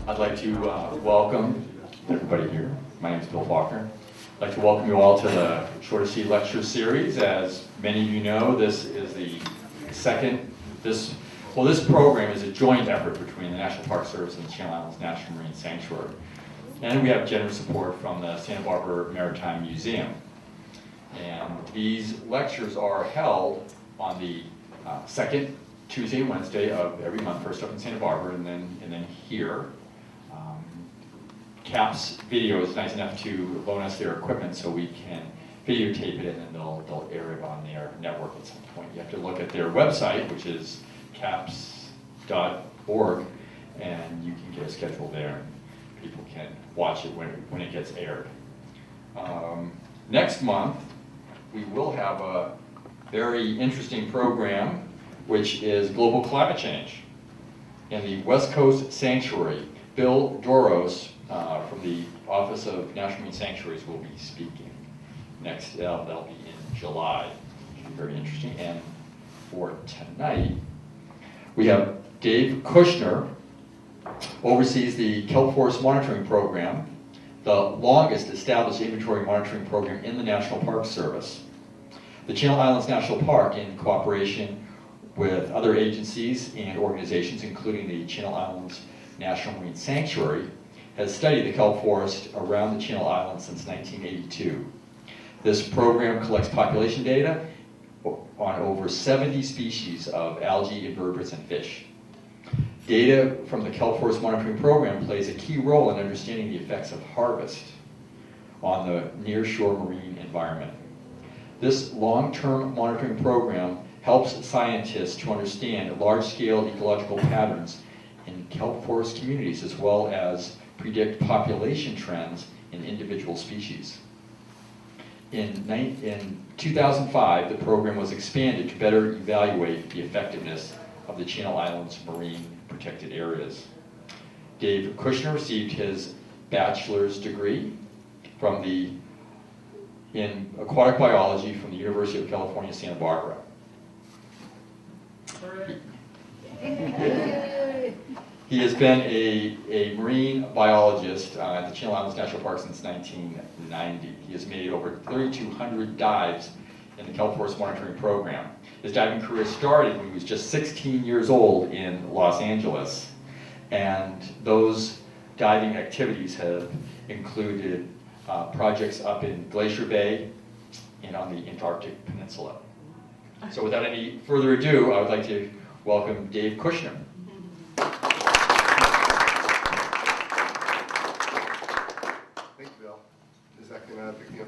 I'd like to welcome everybody here. My name is Bill Faulkner. I'd like to welcome you all to the Shorter Sea Lecture Series. As many of you know, this is the second, this program is a joint effort between the National Park Service and the Channel Islands National Marine Sanctuary. And we have generous support from the Santa Barbara Maritime Museum. And these lectures are held on the second Tuesday and Wednesday of every month, first up in Santa Barbara and then here. CAP's video is nice enough to loan us their equipment so we can videotape it, and then they'll air it on their network at some point. You have to look at their website, which is caps.org, and you can get a schedule there, and people can watch it when it gets aired. Next month, we will have a very interesting program, which is global climate change. In the West Coast Sanctuary, Bill Doros from the Office of National Marine Sanctuaries will be speaking next. That'll be in July. Should be very interesting. And for tonight, we have Dave Kushner, oversees the Teleforce monitoring program, the longest established inventory monitoring program in the National Park Service. The Channel Islands National Park, in cooperation with other agencies and organizations, including the Channel Islands National Marine Sanctuary, has studied the kelp forest around the Channel Islands since 1982. This program collects population data on over 70 species of algae, invertebrates, and fish. Data from the kelp forest monitoring program plays a key role in understanding the effects of harvest on the nearshore marine environment. This long-term monitoring program helps scientists to understand large-scale ecological patterns in kelp forest communities, as well as predict population trends in individual species. In 2005, the program was expanded to better evaluate the effectiveness of the Channel Islands marine protected areas. Dave Kushner received his bachelor's degree in aquatic biology from the University of California, Santa Barbara. He has been a marine biologist at the Channel Islands National Park since 1990. He has made over 3,200 dives in the kelp forest monitoring program. His diving career started when he was just 16 years old in Los Angeles, and those diving activities have included projects up in Glacier Bay and on the Antarctic Peninsula. So without any further ado, I would like to welcome Dave Kushner. Thank you, Bill. Is that going to pick me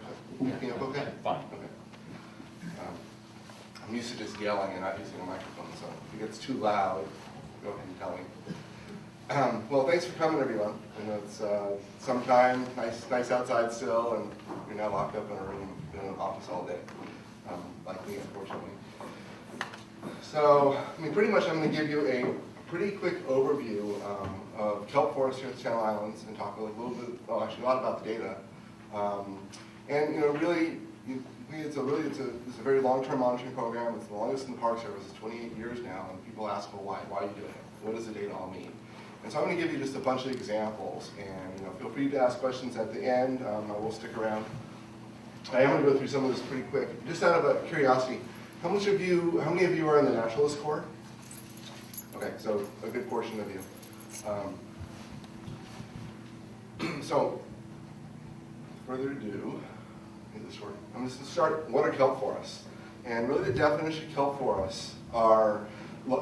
up okay? Fine. Okay. I'm used to just yelling and not using a microphone, so if it gets too loud, go ahead and tell me. Well, thanks for coming, everyone. I know it's sometime, nice outside still, and you're now locked up in a room, in an office all day, like me, unfortunately. So, I mean, pretty much I'm going to give you a pretty quick overview of kelp forest here at the Channel Islands and talk a little bit, well, actually a lot about the data. And, you know, really, it's a very long-term monitoring program. It's the longest in the Park Service. It's 28 years now, and people ask, well, why are you doing it? What does the data all mean? And so I'm going to give you just a bunch of examples, and you know, feel free to ask questions at the end. I will stick around. I am going to go through some of this pretty quick. Just out of curiosity, how many of you are in the Naturalist Corps? Okay, so a good portion of you. So, further ado, I'm just going to start. What are kelp forests? And really, the definition of kelp forests are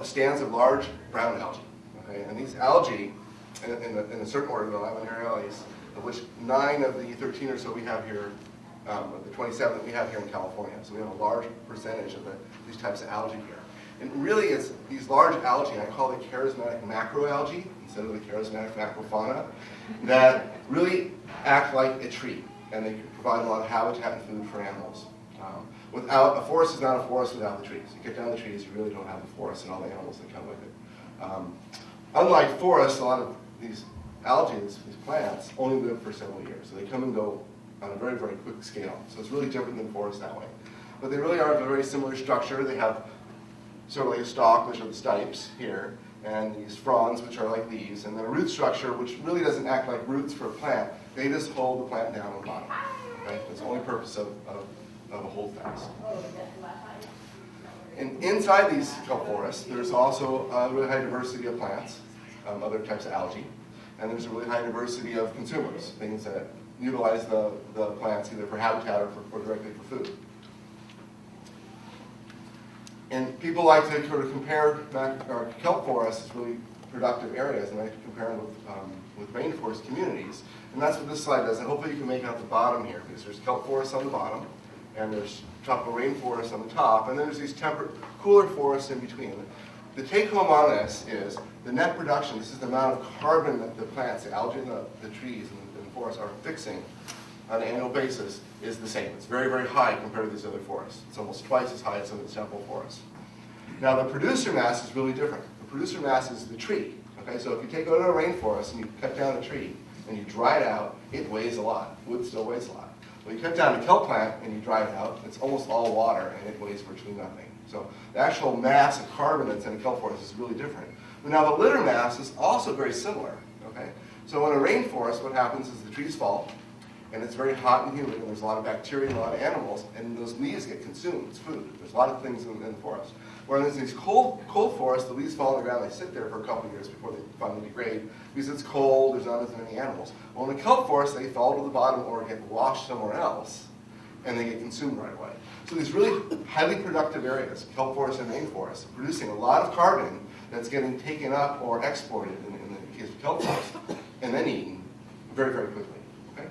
stands of large brown algae. Okay, and these algae, in a certain order, the laminariales, of which 9 of the 13 or so we have here, the 27 that we have here in California. So we have a large percentage of these types of algae here. And really, it's these large algae, I call it charismatic macroalgae instead of the charismatic macrofauna, that really act like a tree, and they can provide a lot of habitat and food for animals. Without a forest is not a forest without the trees. You cut down the trees, you really don't have a forest and all the animals that come with it. Unlike forests, a lot of these algae, these plants, only live for several years. So they come and go on a very, very quick scale. So it's really different than forests that way. But they really are of a very similar structure. They have sort of like a stalk, which are the stipes here, and these fronds, which are like these, and then a root structure, which really doesn't act like roots for a plant. They just hold the plant down on the bottom. Okay? That's the only purpose of a holdfast. And inside these kelp forests, there's also a really high diversity of plants, other types of algae, and there's a really high diversity of consumers, things that utilize the plants either for habitat or directly for food. And people like to sort of compare kelp forests as really productive areas, and I like to compare them with rainforest communities. And that's what this slide does, and hopefully you can make out the bottom here, because there's kelp forests on the bottom, and there's tropical rainforests on the top, and then there's these temperate, cooler forests in between. The take home on this is the net production, this is the amount of carbon that the plants, the algae, and the trees and the forests are fixing on an annual basis is the same. It's very, very high compared to these other forests. It's almost twice as high as some of the temperate forests. Now the producer mass is really different. The producer mass is the tree. Okay, so if you take out a rainforest and you cut down a tree and you dry it out, it weighs a lot. Wood still weighs a lot. When you cut down a kelp plant and you dry it out, it's almost all water and it weighs virtually nothing. So the actual mass of carbon that's in a kelp forest is really different. But now the litter mass is also very similar. Okay, so in a rainforest, what happens is the trees fall, and it's very hot and humid, and there's a lot of bacteria and a lot of animals, and those leaves get consumed. It's food. There's a lot of things in the forest. Whereas in these cold forests, the leaves fall on the ground, they sit there for a couple of years before they finally degrade, because it's cold, there's not as many animals. Well, in a kelp forest, they fall to the bottom or get washed somewhere else, and they get consumed right away. So these really highly productive areas, kelp forests and rainforests, are producing a lot of carbon that's getting taken up or exported, in the case of kelp forests, and then eaten very, very quickly. Okay?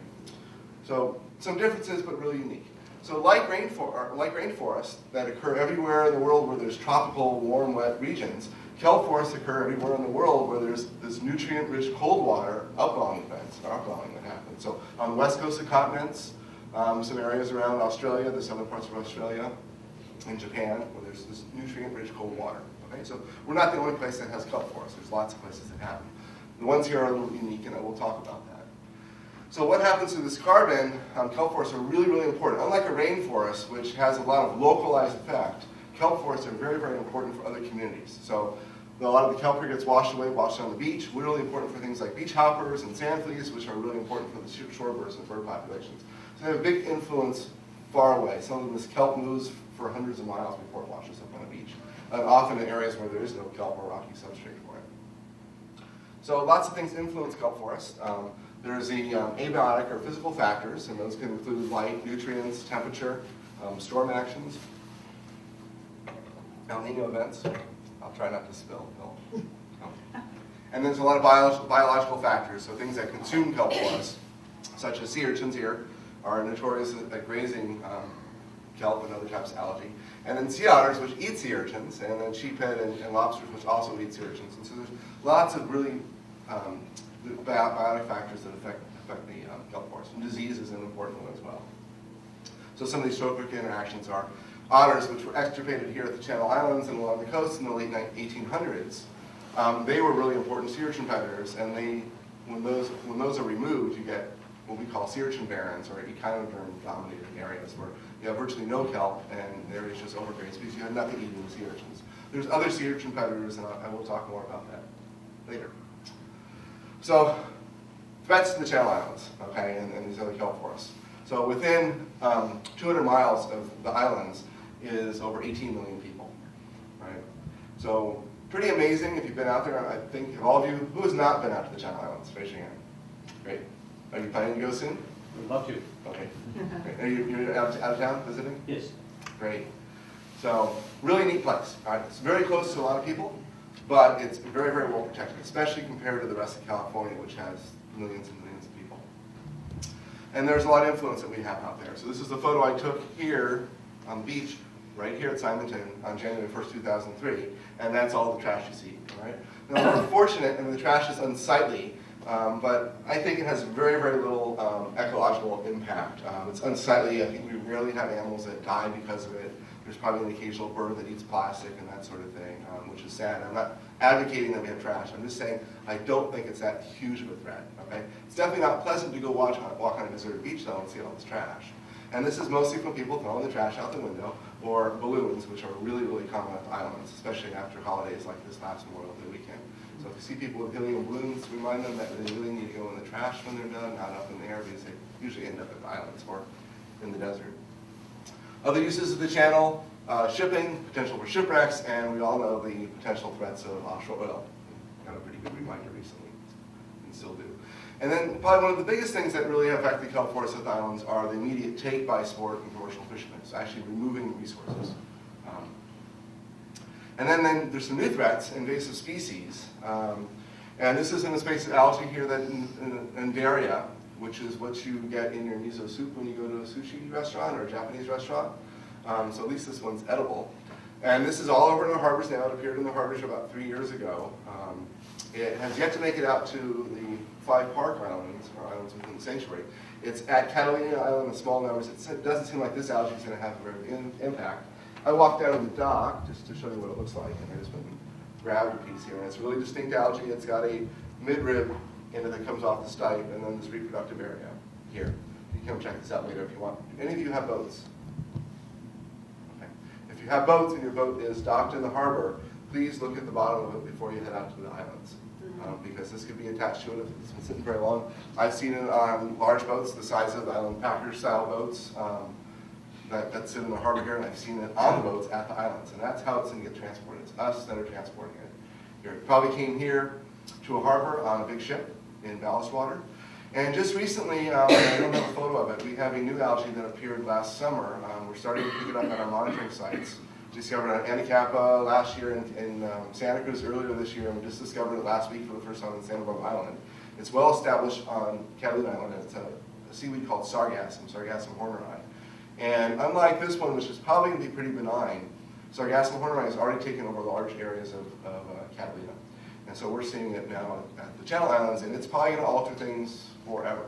So some differences, but really unique. So like rainforests that occur everywhere in the world where there's tropical, warm, wet regions, kelp forests occur everywhere in the world where there's this nutrient-rich cold water upwelling events, or upwelling that happens. So on the west coast of continents, some areas around Australia, the southern parts of Australia, and Japan, where there's this nutrient-rich cold water. Okay, so we're not the only place that has kelp forests. There's lots of places that have them. The ones here are a little unique, and I will talk about that. So what happens to this carbon? Kelp forests are really, really important. Unlike a rainforest, which has a lot of localized effect, kelp forests are very, very important for other communities. So a lot of the kelp here gets washed away, washed on the beach. We're really important for things like beach hoppers and sand fleas, which are really important for the shorebirds and bird populations. So they have a big influence far away. Some of them, this kelp moves for hundreds of miles before it washes up on a beach, often in areas where there is no kelp or rocky substrate for it. So lots of things influence kelp forests. There's the abiotic or physical factors, and those can include light, nutrients, temperature, storm actions, El Nino events. I'll try not to spill. And there's a lot of biological factors, so things that consume kelp forests, such as sea urchins here, are notorious at grazing kelp and other types of algae. And then sea otters, which eat sea urchins, and then sheephead and lobsters, which also eat sea urchins. And so there's lots of really biotic factors that affect the kelp forest. And disease is an important one as well. So some of these trophic interactions are otters, which were extirpated here at the Channel Islands and along the coast in the late 1800s. They were really important sea urchin predators, and when those are removed, you get what we call sea urchin barrens, or echinoderm-dominated areas where you have virtually no kelp and the area is just overgrazed because you have nothing eating the sea urchins. There's other sea urchin predators, and I will talk more about that later. So, threats to the Channel Islands, okay, and these other kelp forests. So within 200 miles of the islands is over 18 million people, right? So pretty amazing if you've been out there. I think of all of you, who has not been out to the Channel Islands? Raise your hand. Great. Are you planning to go soon? We'd love to. Okay. Great. Are you out of town visiting? Yes. Great. So really neat place. All right. It's very close to a lot of people, but it's very, very well protected, especially compared to the rest of California, which has millions and millions of people. And there's a lot of influence that we have out there. So this is a photo I took here on the beach, right here at Simonton on January 1st, 2003, and that's all the trash you see, all right? Now, we're fortunate, and the trash is unsightly, but I think it has very, very little ecological impact. It's unsightly. I think we rarely have animals that die because of it. There's probably an occasional bird that eats plastic and that sort of thing, which is sad. I'm not advocating that we have trash. I'm just saying I don't think it's that huge of a threat. Okay? It's definitely not pleasant to go walk on a deserted beach, though, and see all this trash. And this is mostly from people throwing the trash out the window, or balloons, which are really, really common at the islands, especially after holidays like this last Memorial Day weekend. So if you see people with helium balloons, remind them that they really need to go in the trash when they're done, not up in the air, because they usually end up at the islands or in the desert. Other uses of the channel, shipping, potential for shipwrecks, and we all know the potential threats of offshore oil. Got a pretty good reminder recently, and still do. And then probably one of the biggest things that really affect the kelp forests at the islands are the immediate take by sport and commercial fishermen, so actually removing resources. And then there's some new threats, invasive species. And this is in a space of algae here that in Daria, which is what you get in your miso soup when you go to a sushi restaurant or a Japanese restaurant. So at least this one's edible. And this is all over in the harbors now. It appeared in the harbors about 3 years ago. It has yet to make it out to the 5 park islands, or islands within the sanctuary. It's at Catalina Island in small numbers. It doesn't seem like this algae is going to have a very impact. I walked down to the dock just to show you what it looks like, and I just went and grabbed a piece here. And it's a really distinct algae. It's got a midrib in it that comes off the stipe, and then this reproductive area here. You can come check this out later if you want. Do any of you have boats? Okay. If you have boats and your boat is docked in the harbor, please look at the bottom of it before you head out to the islands. Because this could be attached to it if it's been sitting very long. I've seen it on large boats, the size of island packer-style boats that sit in the harbor here, and I've seen it on the boats at the islands, and that's how it's going to get transported. It's us that are transporting it. Here, it probably came here to a harbor on a big ship in ballast water. And just recently, I don't have a photo of it, we have a new algae that appeared last summer. We're starting to pick it up at our monitoring sites. Discovered it on Anacapa last year in Santa Cruz earlier this year, and we just discovered it last week for the first time on Santa Barbara Island. It's well established on Catalina Island. It's a seaweed called Sargassum horneri. And unlike this one, which is probably going to be pretty benign, Sargassum horneri has already taken over large areas of Catalina. And so we're seeing it now at the Channel Islands, and it's probably going to alter things forever.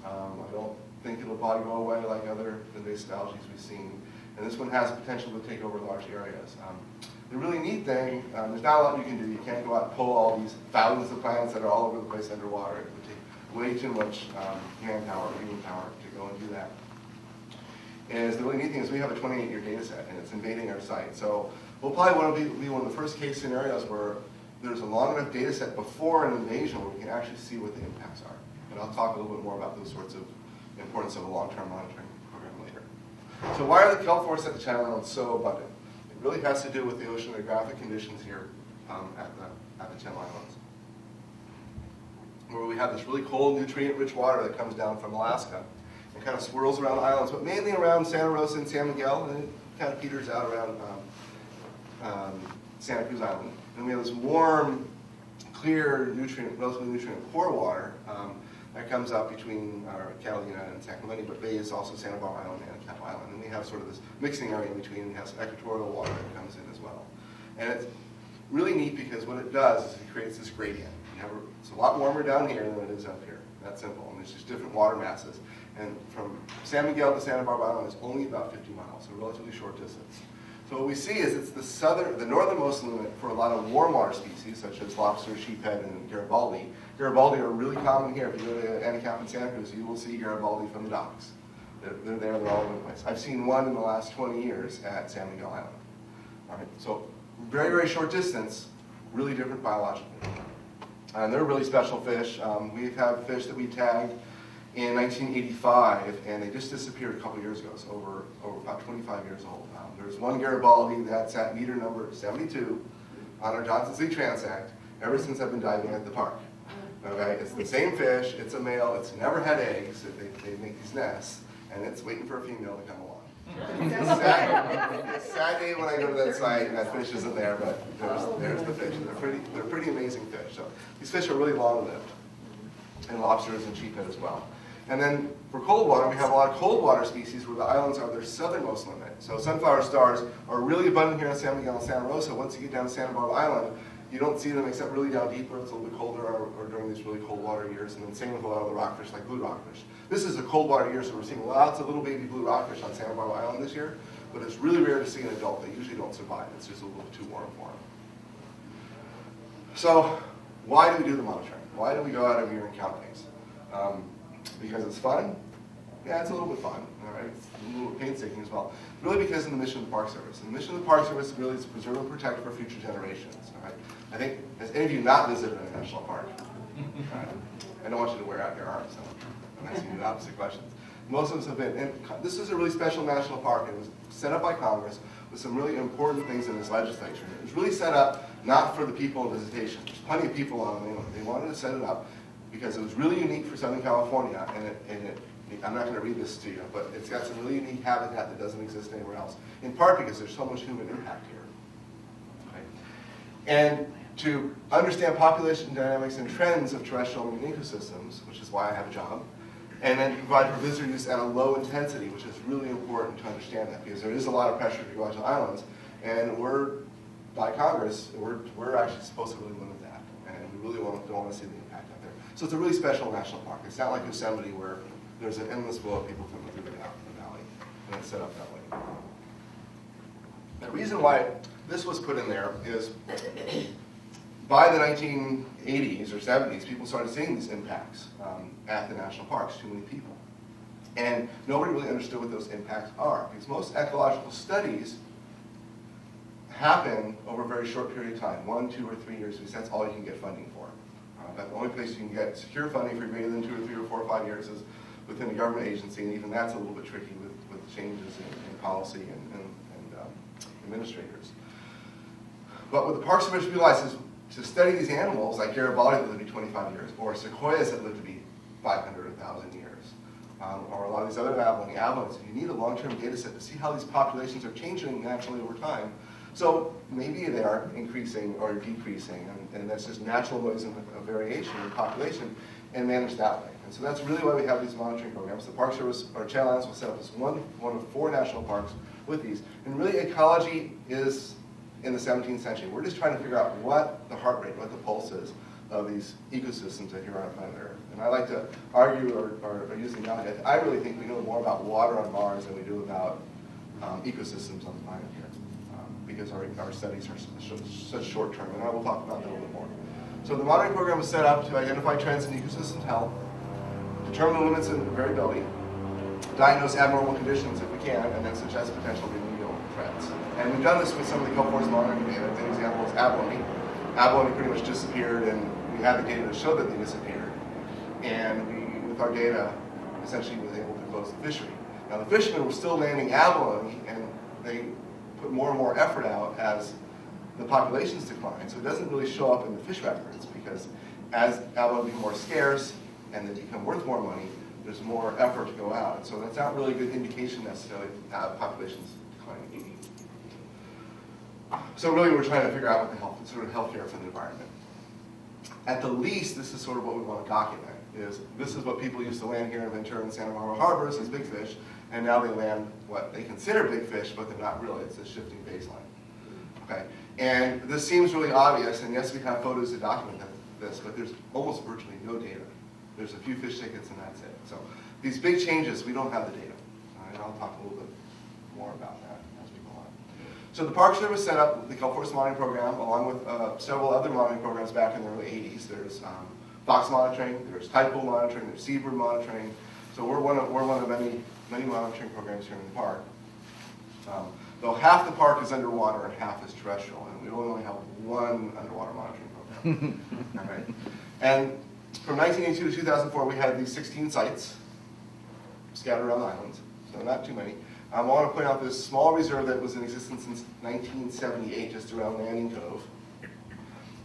I don't think it'll probably go away like other invasive algae we've seen. And this one has potential to take over large areas. The really neat thing, there's not a lot you can do. You can't go out and pull all these thousands of plants that are all over the place underwater. It would take way too much manpower, human power to go and do that. And the really neat thing is we have a 28-year data set, and it's invading our site. So we'll probably want to be one of the first case scenarios where there's a long enough data set before an invasion where we can actually see what the impacts are. And I'll talk a little bit more about those sorts of importance of a long-term monitoring program later. So why are the kelp forests at the Channel Islands so abundant? It really has to do with the oceanographic conditions here at the Channel Islands, where we have this really cold, nutrient-rich water that comes down from Alaska and kind of swirls around the islands, but mainly around Santa Rosa and San Miguel, and it kind of peters out around Santa Cruz Island. And we have this warm, clear, relatively nutrient-poor water that comes out between Catalina and San Clemente, but Bay is also Santa Barbara Island and Cap Island. And we have sort of this mixing area in between, and has equatorial water that comes in as well. And it's really neat because what it does is it creates this gradient. It's a lot warmer down here than it is up here. That's simple. And it's just different water masses. And from San Miguel to Santa Barbara Island is only about 50 miles, so a relatively short distance. So what we see is it's the northernmost limit for a lot of warm water species, such as lobster, sheephead, and Garibaldi. Garibaldi are really common here. If you go to Anacapa and Santa Cruz, you will see Garibaldi from the docks. They're there, they're all over the place. I've seen one in the last 20 years at San Miguel Island. All right, so very, very short distance, really different biologically. And they're really special fish. We have fish that we tagged in 1985, and they just disappeared a couple years ago, so over about 25 years old. There's one Garibaldi that's at meter number 72 on our Johnson Sea Transact ever since I've been diving at the park. Okay, it's the same fish, it's a male, it's never had eggs, they make these nests, and it's waiting for a female to come along. It's sad day when I go to that site and that fish isn't there, but there's the fish. They're pretty amazing fish. So these fish are really long-lived, and lobsters and sheephead as well. And then for cold water, we have a lot of cold water species where the islands are their southernmost limit. So sunflower stars are really abundant here in San Miguel and Santa Rosa. Once you get down to Santa Barbara Island, you don't see them except really down deeper. It's a little bit colder or during these really cold water years. And then same with a lot of the rockfish, like blue rockfish. This is a cold water year, so we're seeing lots of little baby blue rockfish on Santa Barbara Island this year. But it's really rare to see an adult. They usually don't survive. It's just a little too warm for them. So why do we do the monitoring? Why do we go out every year and count things? Because it's fun, Yeah, it's a little bit fun, all right? It's a little bit painstaking as well. Really because of the mission of the Park Service. And the mission of the Park Service really is to preserve and protect for future generations, all right? I think, has any of you not visited a national park? All right. I don't want you to wear out your arms, so I'm asking you the opposite questions. Most of us have been, and this is a really special national park. It was set up by Congress with some really important things in this legislature. It was really set up not for the people in visitation. There's plenty of people on the island. They wanted to set it up because it was really unique for Southern California, and I'm not going to read this to you, but it's got some really unique habitat that doesn't exist anywhere else, in part because there's so much human impact here. Okay? And to understand population dynamics and trends of terrestrial marine ecosystems, which is why I have a job, and then provide for visitor use at a low intensity, which is really important to understand that, because there is a lot of pressure to go out to islands, and we're, by Congress, we're actually supposed to really limit that, and we really don't want to see the impact out there. So it's a really special national park. It's not like Yosemite where there's an endless flow of people coming through the valley, and it's set up that way. The reason why this was put in there is by the 1980s or 70s, people started seeing these impacts at the national parks, too many people. And nobody really understood what those impacts are, because most ecological studies happen over a very short period of time, 1, 2, or 3 years, because that's all you can get funding for. The only place you can get secure funding for greater than 2 or 3 or 4 or 5 years is within a government agency, and even that's a little bit tricky with changes in policy and administrators. But what the Park Service realizes, to study these animals, like Garibaldi that lived to be 25 years, or sequoias that lived to be 500 or 1,000 years, or a lot of these other avelids, you need a long-term data set to see how these populations are changing naturally over time. So maybe they are increasing or decreasing, and that's just natural noise of variation in population, and managed that way. And so that's really why we have these monitoring programs. The Park Service, or Channel Islands, will set up as one of 4 national parks with these. And really, ecology is in the 17th century. We're just trying to figure out what the heart rate, what the pulse is of these ecosystems that here on planet Earth. And I like to argue or use the analogy, I really think we know more about water on Mars than we do about ecosystems on the planet here, because our studies are such short term, and I will talk about that a little bit more. So the monitoring program was set up to identify trends in ecosystem health, determine the limits of variability, diagnose abnormal conditions if we can, and then suggest potential remedial threats. And we've done this with some of the CalPERS monitoring data. An example is abalone. Abalone pretty much disappeared, and we had the data to show that they disappeared. And we, with our data, essentially was able to close the fishery. Now the fishermen were still landing abalone, and they put more and more effort out as the populations decline. So it doesn't really show up in the fish records, because as abalone become more scarce and they become worth more money, there's more effort to go out. So that's not really a good indication necessarily that populations declining. So really we're trying to figure out what the healthcare for the environment. At the least, this is sort of what we want to document, is this is what people used to land here in Ventura and Santa Barbara harbors as big fish, and now they land what they consider big fish, but they're not really. It's a shifting baseline. Okay, and this seems really obvious, and yes, we have photos to document this, but there's almost virtually no data. There's a few fish tickets, and that's it. So these big changes, we don't have the data. And I'll talk a little bit more about that as we go on. So the Park Service set up the CalPERS monitoring program, along with several other monitoring programs back in the early 80s. There's fox monitoring, there's tide pool monitoring, there's seabird monitoring. So we're one of many monitoring programs here in the park. Though half the park is underwater and half is terrestrial, and we only have one underwater monitoring program. All right. And from 1982 to 2004, we had these 16 sites scattered around the islands, so not too many. I want to point out this small reserve that was in existence since 1978, just around Landing Cove.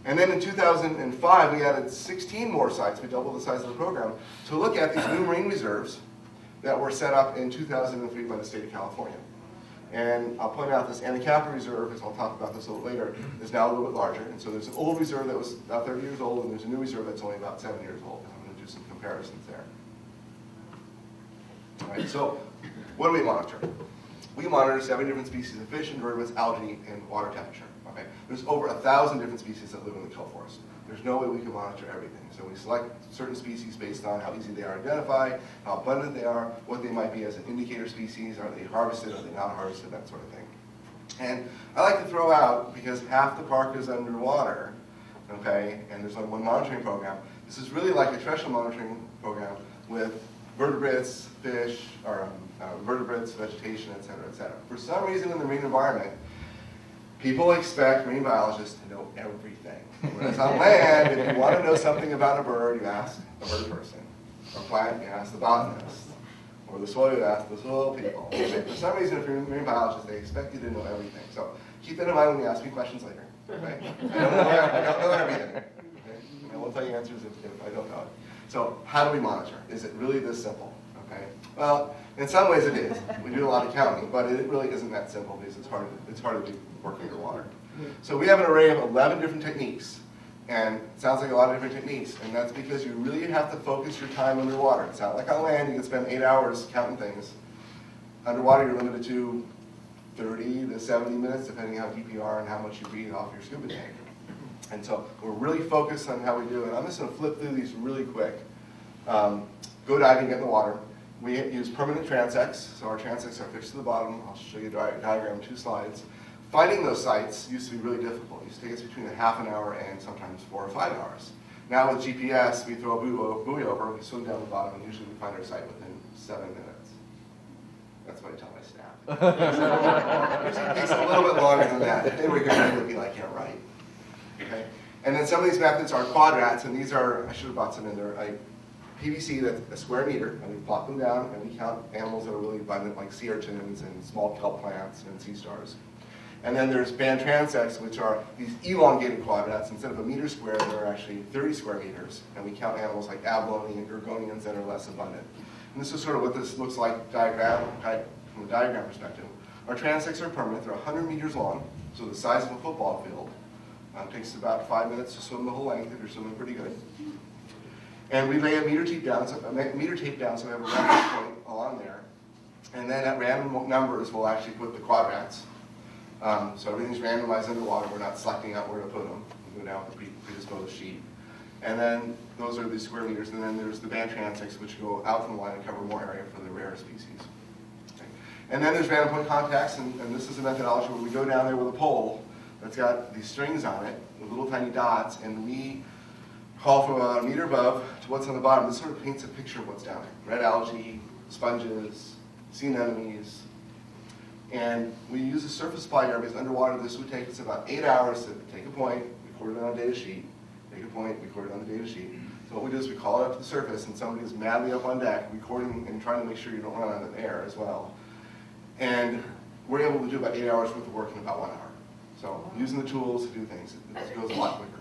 And then in 2005, we added 16 more sites. We doubled the size of the program to look at these new marine reserves that were set up in 2003 by the state of California. And I'll point out this Anacapa Reserve, as I'll talk about this a little later, is now a little bit larger. And so there's an old reserve that was about 30 years old, and there's a new reserve that's only about 7 years old. And I'm going to do some comparisons there. All right, so what do we monitor? We monitor 7 different species of fish, invertebrates, algae, and water temperature. Okay? There's over 1,000 different species that live in the Kelp forest. There's no way we can monitor everything. So we select certain species based on how easy they are to identify, how abundant they are, what they might be as an indicator species, are they harvested, are they not harvested, that sort of thing. And I like to throw out, because half the park is underwater, okay, and there's only one monitoring program, this is really like a terrestrial monitoring program with vertebrates, fish, or vertebrates, vegetation, et cetera, et cetera. For some reason in the marine environment, people expect marine biologists to know everything. Whereas on land, if you want to know something about a bird, you ask a bird person. Or plant, you ask the botanist. Or the soil, you ask the soil people. Okay? For some reason, if you're a marine biologist, they expect you to know everything. So keep that in mind when you ask me questions later. Okay? I don't know everything. Okay? I won't tell you answers if I don't know it. So how do we monitor? Is it really this simple? Okay? Well, in some ways it is. We do a lot of counting, but it really isn't that simple because it's hard to do work underwater. So we have an array of 11 different techniques. And it sounds like a lot of different techniques, and that's because you really have to focus your time underwater. It's not like on land, you can spend 8 hours counting things. Underwater, you're limited to 30 to 70 minutes, depending on how deep you are and how much you breathe off your scuba tank. And so we're really focused on how we do it. I'm just going to flip through these really quick. Go diving, get in the water. We use permanent transects, so our transects are fixed to the bottom. I'll show you a diagram in 2 slides. Finding those sites used to be really difficult. It used to take us between a half an hour and sometimes 4 or 5 hours. Now with GPS, we throw a buoy over, we swim down the bottom, and usually we find our site within 7 minutes. That's what I tell my staff. Usually it takes a little bit longer than that. If they were here, they would be like, yeah, right. Okay? And then some of these methods are quadrats, and these are, I should have brought some in there, PVC, that's a square meter, and we plot them down, and we count animals that are really abundant, like sea urchins and small kelp plants and sea stars. And then there's band transects, which are these elongated quadrats. Instead of a meter square, they're actually 30 square meters. And we count animals like abalone and gorgonians that are less abundant. And this is sort of what this looks like from a diagram perspective. Our transects are permanent. They're 100 meters long, so the size of a football field. It takes about 5 minutes to swim the whole length if you're swimming pretty good. And we lay a meter tape down, so we have a reference point along there. And then at random numbers, we'll actually put the quadrats. So everything's randomized underwater. We're not selecting out where to put them. We go down with the predisposed sheet. And then those are the square meters. And then there's the band transects, which go out from the line and cover more area for the rare species. Okay. And then there's random point contacts, and this is a methodology where we go down there with a pole that's got these strings on it with little tiny dots, and we call from a meter above to what's on the bottom. This sort of paints a picture of what's down there. Red algae, sponges, sea anemones. And we use a surface supply here because underwater this would take us about 8 hours to take a point, record it on a data sheet, take a point, record it on the data sheet. So what we do is we call it up to the surface, and somebody is madly up on deck recording and trying to make sure you don't run out of air as well. And we're able to do about 8 hours worth of work in about 1 hour. So using the tools to do things, it goes a lot quicker.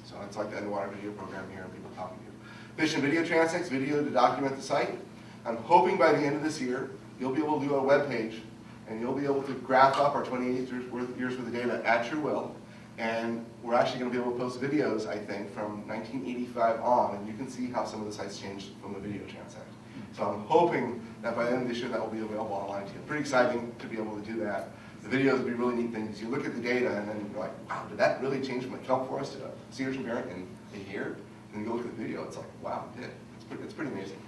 So it's like the underwater video program here and people talking to you. Fish and video transects, video to document the site. I'm hoping by the end of this year, you'll be able to do a web page and you'll be able to graph up our 28 years worth of data at your will. And we're actually going to be able to post videos, I think, from 1985 on, and you can see how some of the sites changed from the video transect. So I'm hoping that by the end of this year that will be available online to you. Pretty exciting to be able to do that. The videos would be really neat things. You look at the data and then you're like, wow, did that really change from a kelp forest to a sea urchin parent in a year? And you go look at the video, it's like, wow, it did. It's pretty amazing.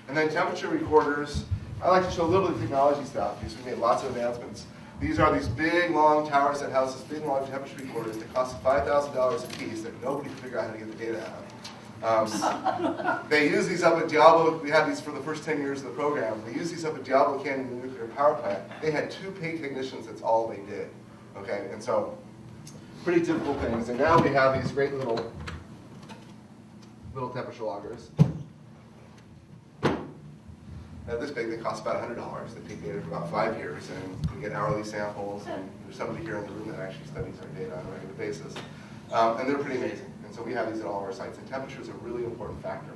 And then temperature recorders. I like to show a little bit of technology stuff because we made lots of advancements. These are these big, long towers that house this big, long temperature recorders that cost $5,000 a piece that nobody can figure out how to get the data out. They use these up at Diablo. We had these for the first 10 years of the program. They use these up at Diablo Canyon Nuclear Power Plant. They had 2 paid technicians. That's all they did. Okay, and so pretty typical things. And now we have these great little temperature loggers. This big, they cost about $100. They take data for about 5 years, and we get hourly samples, and there's somebody here in the room that actually studies our data on a regular basis. And they're pretty amazing. And so we have these at all of our sites. And temperature is a really important factor.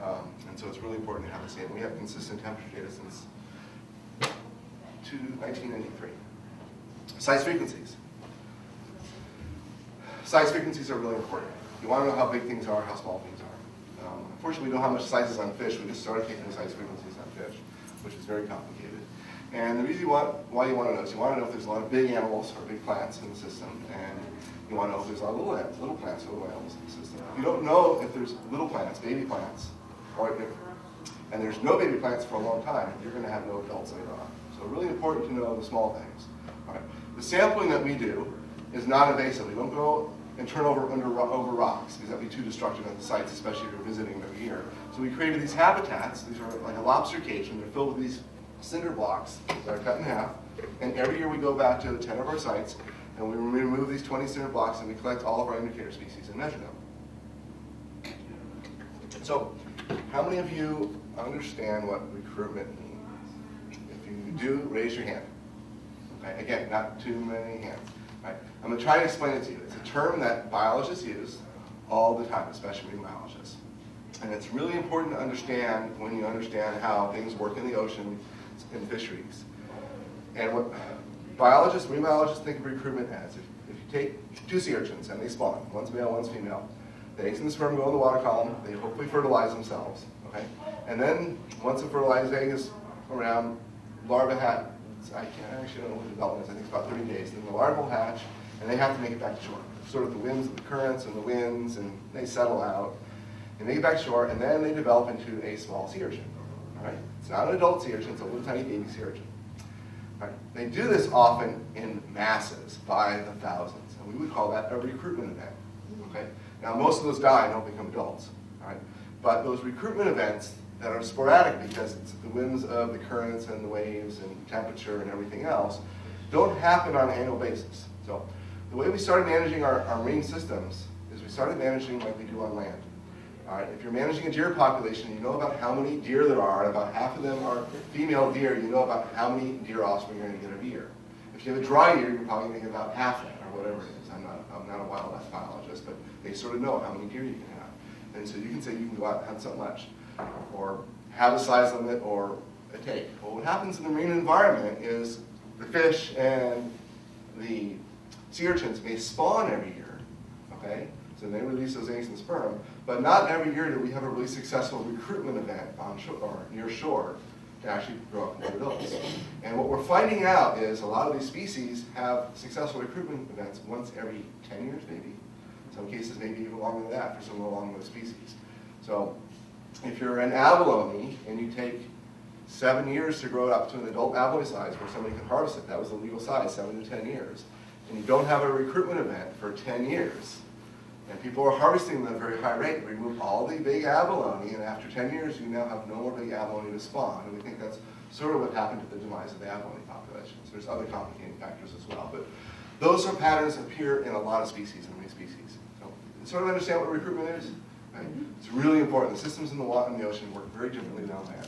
And so it's really important to have this data. We have consistent temperature data since 1993. Size frequencies. Size frequencies are really important. You want to know how big things are, how small things are. Unfortunately, we don't have much sizes on fish. We just started taking the size frequencies on fish, which is very complicated. And the reason why you want to know is you want to know if there's a lot of big animals or big plants in the system, and you want to know if there's a lot of little plants or little animals in the system. If you don't know if there's little plants, baby plants, and there's no baby plants for a long time, you're going to have no adults later on. So really important to know the small things. All right. The sampling that we do is non-invasive. We don't go and turn over rocks, because that would be too destructive at the sites, especially if you're visiting them here. So we created these habitats. These are like a lobster cage, and they're filled with these cinder blocks that are cut in half. And every year we go back to 10 of our sites, and we remove these 20 cinder blocks, and we collect all of our indicator species and measure them. So, how many of you understand what recruitment means? If you do, raise your hand. Okay, again, not too many hands. Right. I'm going to try to explain it to you. It's a term that biologists use all the time, especially marine biologists. And it's really important to understand when you understand how things work in the ocean and fisheries. And what marine biologists think of recruitment as, if you take two sea urchins and they spawn, one's male, one's female, the eggs and the sperm go in the water column, they hopefully fertilize themselves. Okay? And then once the fertilized egg is around, larva hatch. I don't know what the development is, I think it's about 30 days. Then the larva will hatch, and they have to make it back to shore. Sort of the winds, the currents, and the winds, and they settle out. They make it back to shore, and then they develop into a small sea urchin. All right? It's not an adult sea urchin, it's a little tiny baby sea urchin. All right? They do this often in masses, by the thousands, and we would call that a recruitment event. Okay? Now, most of those die and don't become adults. All right? But those recruitment events that are sporadic because it's the winds of the currents and the waves and temperature and everything else, don't happen on an annual basis. So the way we started managing our marine systems is we started managing like we do on land. All right, if you're managing a deer population, you know about how many deer there are, and about half of them are female deer, you know about how many deer offspring you're going to get every year. If you have a dry year, you're probably going to get about half that, or whatever it is. I'm not a wildlife biologist, but they sort of know how many deer you can have. And so you can say you can go out and hunt so much, or have a size limit, or a take. Well, what happens in the marine environment is the fish and the sea urchins may spawn every year, okay? So they release those eggs and sperm, but not every year do we have a really successful recruitment event on shore, or near shore to actually grow up into adults. And what we're finding out is a lot of these species have successful recruitment events once every 10 years, maybe. In some cases, maybe even longer than that for some of the longlived species. So if you're an abalone and you take 7 years to grow it up to an adult abalone size where somebody can harvest it, that was the legal size, 7 to 10 years, and you don't have a recruitment event for 10 years, and people are harvesting them at a very high rate, remove all the big abalone, and after 10 years you now have no more big abalone to spawn, and we think that's sort of what happened to the demise of the abalone populations. There's other complicating factors as well, but those sort of patterns appear in a lot of species, in many species. So you sort of understand what recruitment is? Right? It's really important. The systems in the water and the ocean work very differently down there.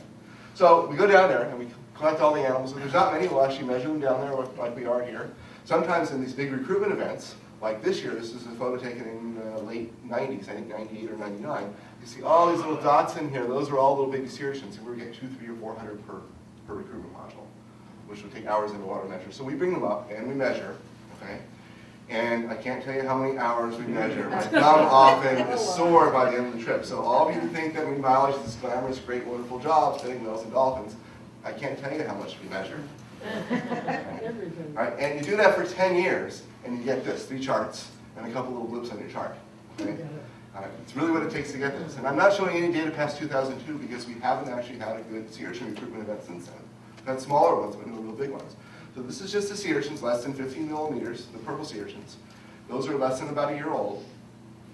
So we go down there and we collect all the animals. If there's not many, we'll actually measure them down there like we are here. Sometimes in these big recruitment events, like this year, this is a photo taken in the late 90s, I think 98 or 99. You see all these little dots in here. Those are all little baby sea urchins. And we're getting 200, 300, or 400 per recruitment module, which would take hours in the water measure. So we bring them up and we measure, okay? And I can't tell you how many hours we measure. My thumb often is sore by the end of the trip. So all of you who think that marine biology is this glamorous, great, wonderful job, studying whales and dolphins, I can't tell you how much we measure. Right? And you do that for 10 years, and you get this, 3 charts, and a couple little blips on your chart. Okay? It's really what it takes to get this. And I'm not showing any data past 2002 because we haven't actually had a good sea urchin recruitment event since then. We've had smaller ones, but no real big ones. So this is just the sea urchins, less than 15 millimeters, the purple sea urchins. Those are less than about a year old.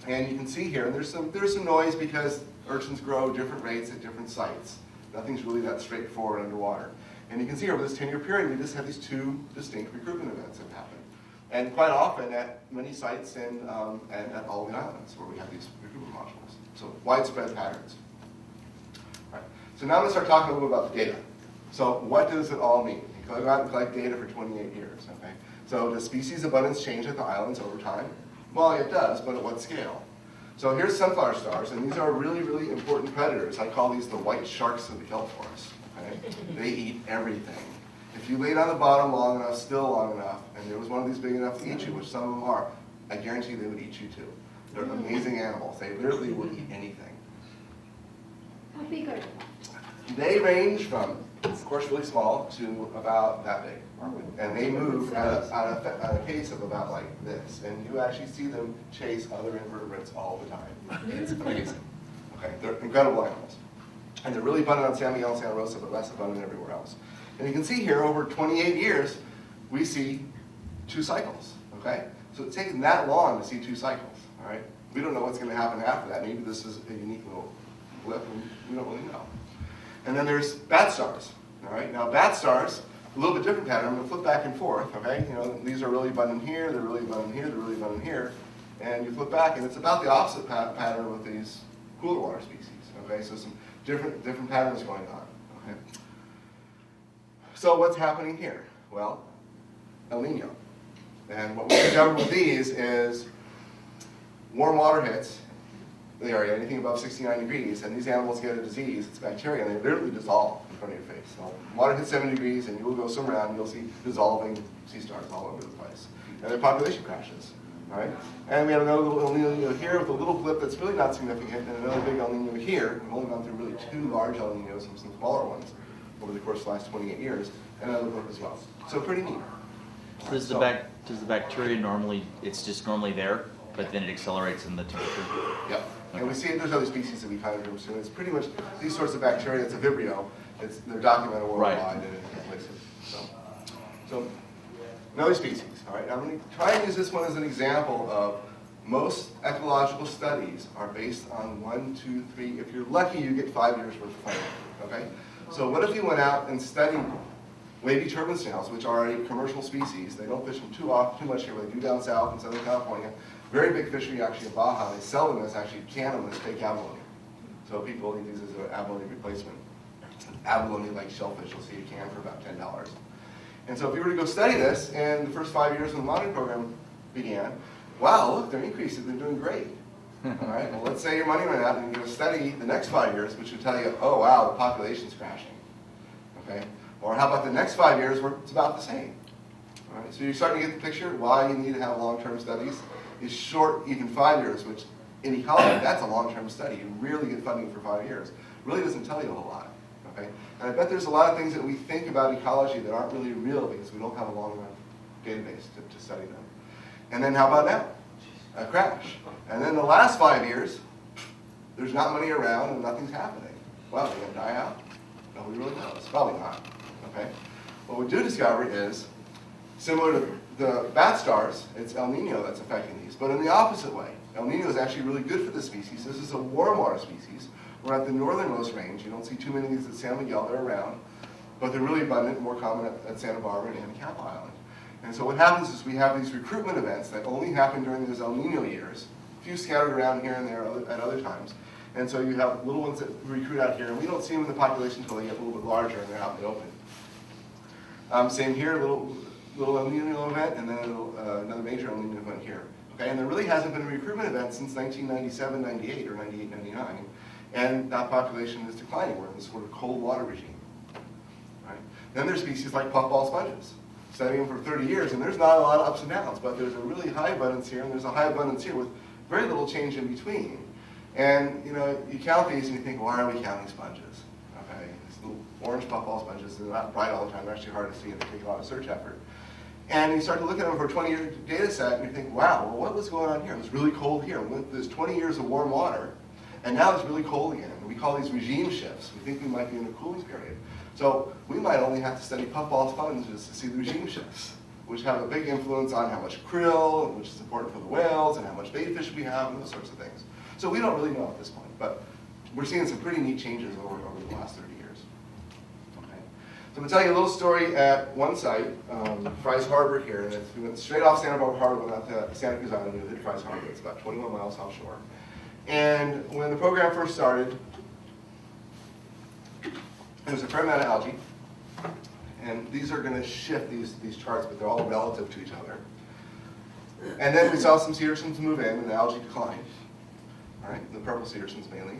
And you can see here, and there's some noise because urchins grow different rates at different sites. Nothing's really that straightforward underwater. And you can see over this 10-year period, we just have these 2 distinct recruitment events that happen. And quite often at many sites and at all the islands where we have these recruitment modules. So widespread patterns. All right. So now let's start talking a little bit about the data. So what does it all mean? You go out and collect data for 28 years. Okay. So does species abundance change at the islands over time? Well, it does, but at what scale? So here's sunflower stars, and these are really, really important predators. I call these the white sharks of the kelp forest. Okay? They eat everything. If you laid on the bottom long enough, still long enough, and there was one of these big enough to eat you, which some of them are, I guarantee they would eat you too. They're amazing animals. They literally will eat anything. How big are they? They range from, of course, really small to about that big. And they move at a pace of about like this. And you actually see them chase other invertebrates all the time. It's amazing. Okay, they're incredible animals. And they're really abundant on San Miguel and Santa Rosa, but less abundant everywhere else. And you can see here, over 28 years, we see 2 cycles. Okay? So it's taken that long to see 2 cycles, all right? We don't know what's going to happen after that. Maybe this is a unique little blip, and we don't really know. And then there's bat stars, all right? Now, bat stars, a little bit different pattern. I'm going to flip back and forth, okay? You know, these are really abundant here, they're really abundant here, they're really abundant here. And you flip back, and it's about the opposite pattern with these cooler water species, okay? So some different patterns going on, okay? So what's happening here? Well, El Nino. And what we discovered with these is warm water hits the area, anything above 69 degrees, and these animals get a disease, it's bacteria, and they literally dissolve in front of your face. So water hits 70 degrees, and you'll go swim around, and you'll see dissolving sea stars all over the place. And their population crashes, all right? And we have another little El Nino here with a little blip that's really not significant, and another big El Nino here. We've only gone through really 2 large El Ninos and some smaller ones over the course of the last 28 years, and another blip as well. So pretty neat. Does the bacteria normally, it's just normally there, but then it accelerates in the temperature? Yep. And we see there's other species that we kind of very soon. It's pretty much these sorts of bacteria. It's a Vibrio. They're documented worldwide and in places. So another species. All right. I'm going to try and use this one as an example of most ecological studies are based on 1, 2, 3. If you're lucky, you get 5 years worth of funding. Okay. So what if you went out and studied wavy turban snails, which are a commercial species? They don't fish them too much here, but they do down south in Southern California. Very big fishery actually in Baja. They sell them as actually can them as fake abalone. So people eat these as an abalone replacement. Abalone like shellfish, you'll see a can for about $10. And so if you were to go study this, and the first 5 years when the monitoring program began, wow, look, they're increasing, they're doing great. All right, well, let's say your money ran out and you're going to study the next 5 years, which would tell you, oh, wow, the population's crashing. Okay? Or how about the next 5 years where it's about the same? All right, so you're starting to get the picture why you need to have long-term studies. Is short, even 5 years, which in ecology, that's a long-term study. You really get funding for 5 years. Really doesn't tell you a whole lot. Okay? And I bet there's a lot of things that we think about ecology that aren't really real because we don't have a long enough database to study them. And then how about now? A crash. And then the last 5 years, there's not money around and nothing's happening. Well, are they going to die out? Nobody really knows. Probably not. Okay? What we do discover is, similar to the bat stars, it's El Nino that's affecting these, but in the opposite way. El Nino is actually really good for this species. This is a warm water species. We're at the northernmost range. You don't see too many of these at San Miguel. They're around, but they're really abundant, more common at Santa Barbara and Kelp Island. And so what happens is we have these recruitment events that only happen during those El Nino years, a few scattered around here and there at other times. And so you have little ones that recruit out here, and we don't see them in the population until they get a little bit larger and they're out in the open. Same here, little El Nino event, and then another major El Nino event here. Okay, and there really hasn't been a recruitment event since 1997, 98, or 98, 99, and that population is declining. We're in this sort of cold water regime. Right? Then there's species like puffball sponges. Studying them for 30 years, and there's not a lot of ups and downs, but there's a really high abundance here, and there's a high abundance here with very little change in between. And you know, you count these and you think, why are we counting sponges? Okay, these little orange puffball sponges, they're not bright all the time, they're actually hard to see, and they take a lot of search effort. And you start to look at them for a 20-year data set, and you think, wow, well, what was going on here? It was really cold here. There's 20 years of warm water, and now it's really cold again. And we call these regime shifts. We think we might be in a cooling period. So we might only have to study puffball sponges to see the regime shifts, which have a big influence on how much krill, which is important for the whales, and how much bait fish we have, and those sorts of things. So we don't really know at this point, but we're seeing some pretty neat changes over the last 30 years. Okay. So I'm going to tell you a little story at one site, Fry's Harbor here, and we went straight off Santa Barbara Harbor, went out to Santa Cruz Island, we hit Fry's Harbor. It's about 21 miles offshore. And when the program first started, there was a fair amount of algae, and these are going to shift these charts, but they're all relative to each other. And then we saw some sea urchins move in, and the algae declined. All right, the purple sea urchins mainly.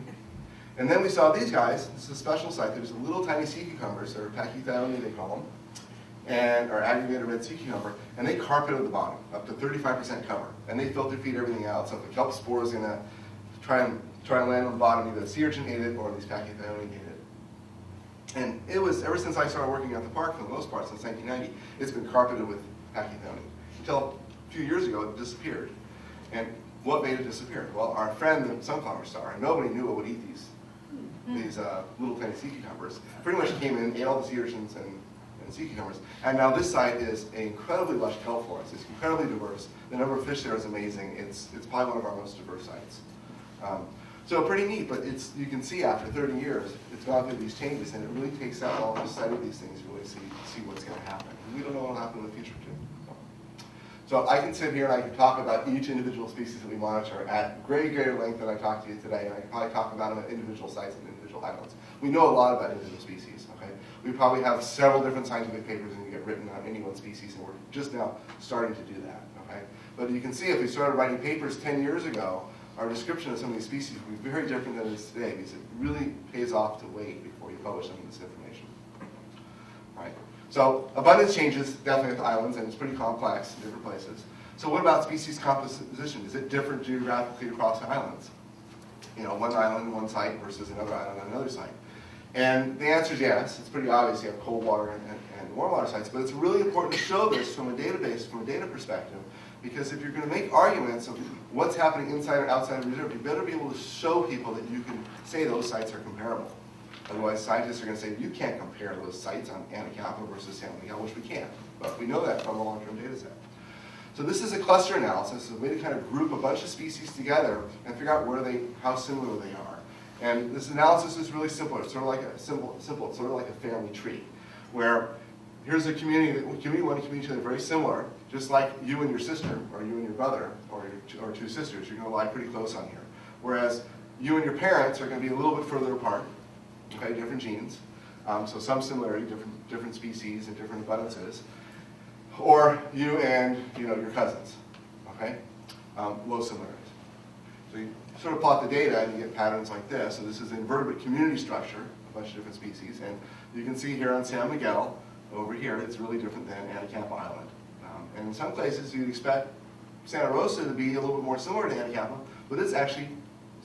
And then we saw these guys. This is a special site. There's little tiny sea cucumbers, or pachythione they call them, and or aggregated red sea cucumber, and they carpeted the bottom up to 35% cover, and they filter feed everything out. So if the kelp spore is going to try and land on the bottom, either the sea urchin ate it or these pachythione ate it. And it was, ever since I started working at the park, for the most part, since 1990, it's been carpeted with pachythione. Until a few years ago, it disappeared. And what made it disappear? Well, our friend, the sunflower star, nobody knew what would eat these little tiny sea cucumbers. Pretty much came in, ate all the sea urchins, and and sea cucumbers. And now this site is an incredibly lush kelp forest. It's incredibly diverse. The number of fish there is amazing. It's probably one of our most diverse sites. So pretty neat, but you can see after 30 years, it's gone through these changes, and it really takes out all the study of these things to really see what's going to happen. And we don't know what will happen in the future, too. So I can sit here and I can talk about each individual species that we monitor at greater length than I talked to you today, and I can probably talk about them at individual sites and individual islands. We know a lot about individual species, okay? We probably have several different scientific papers that get written on any one species, and we're just now starting to do that, okay? But you can see if we started writing papers 10 years ago, our description of some of these species would be very different than it is today, because it really pays off to wait before you publish some of this information. Right. So abundance changes definitely at the islands, and it's pretty complex in different places. So what about species composition? Is it different geographically across the islands? You know, one island, one site versus another island on another site. And the answer is yes. It's pretty obvious. You have cold water and warm water sites, but it's really important to show this from a database, from a data perspective, because if you're going to make arguments of what's happening inside or outside the reserve, you better be able to show people that you can say those sites are comparable. Otherwise, scientists are going to say, you can't compare those sites on Anacapa versus San Miguel, which we can. But we know that from a long-term data set. So this is a cluster analysis, a way to kind of group a bunch of species together and figure out how similar they are. And this analysis is really simple. It's sort of like it's sort of like a family tree, where here's a community, community 1 and community 2 are very similar, just like you and your sister, or you and your brother, or two sisters. You're going to lie pretty close on here. Whereas you and your parents are going to be a little bit further apart, okay, different genes. So some similarity, different species and different abundances. Or you and your cousins, okay? Low similarities. So you sort of plot the data and you get patterns like this. So this is an invertebrate community structure, a bunch of different species. And you can see here on San Miguel, over here, it's really different than Anacapa Island. And in some places, you'd expect Santa Rosa to be a little bit more similar to Anacapa, but it's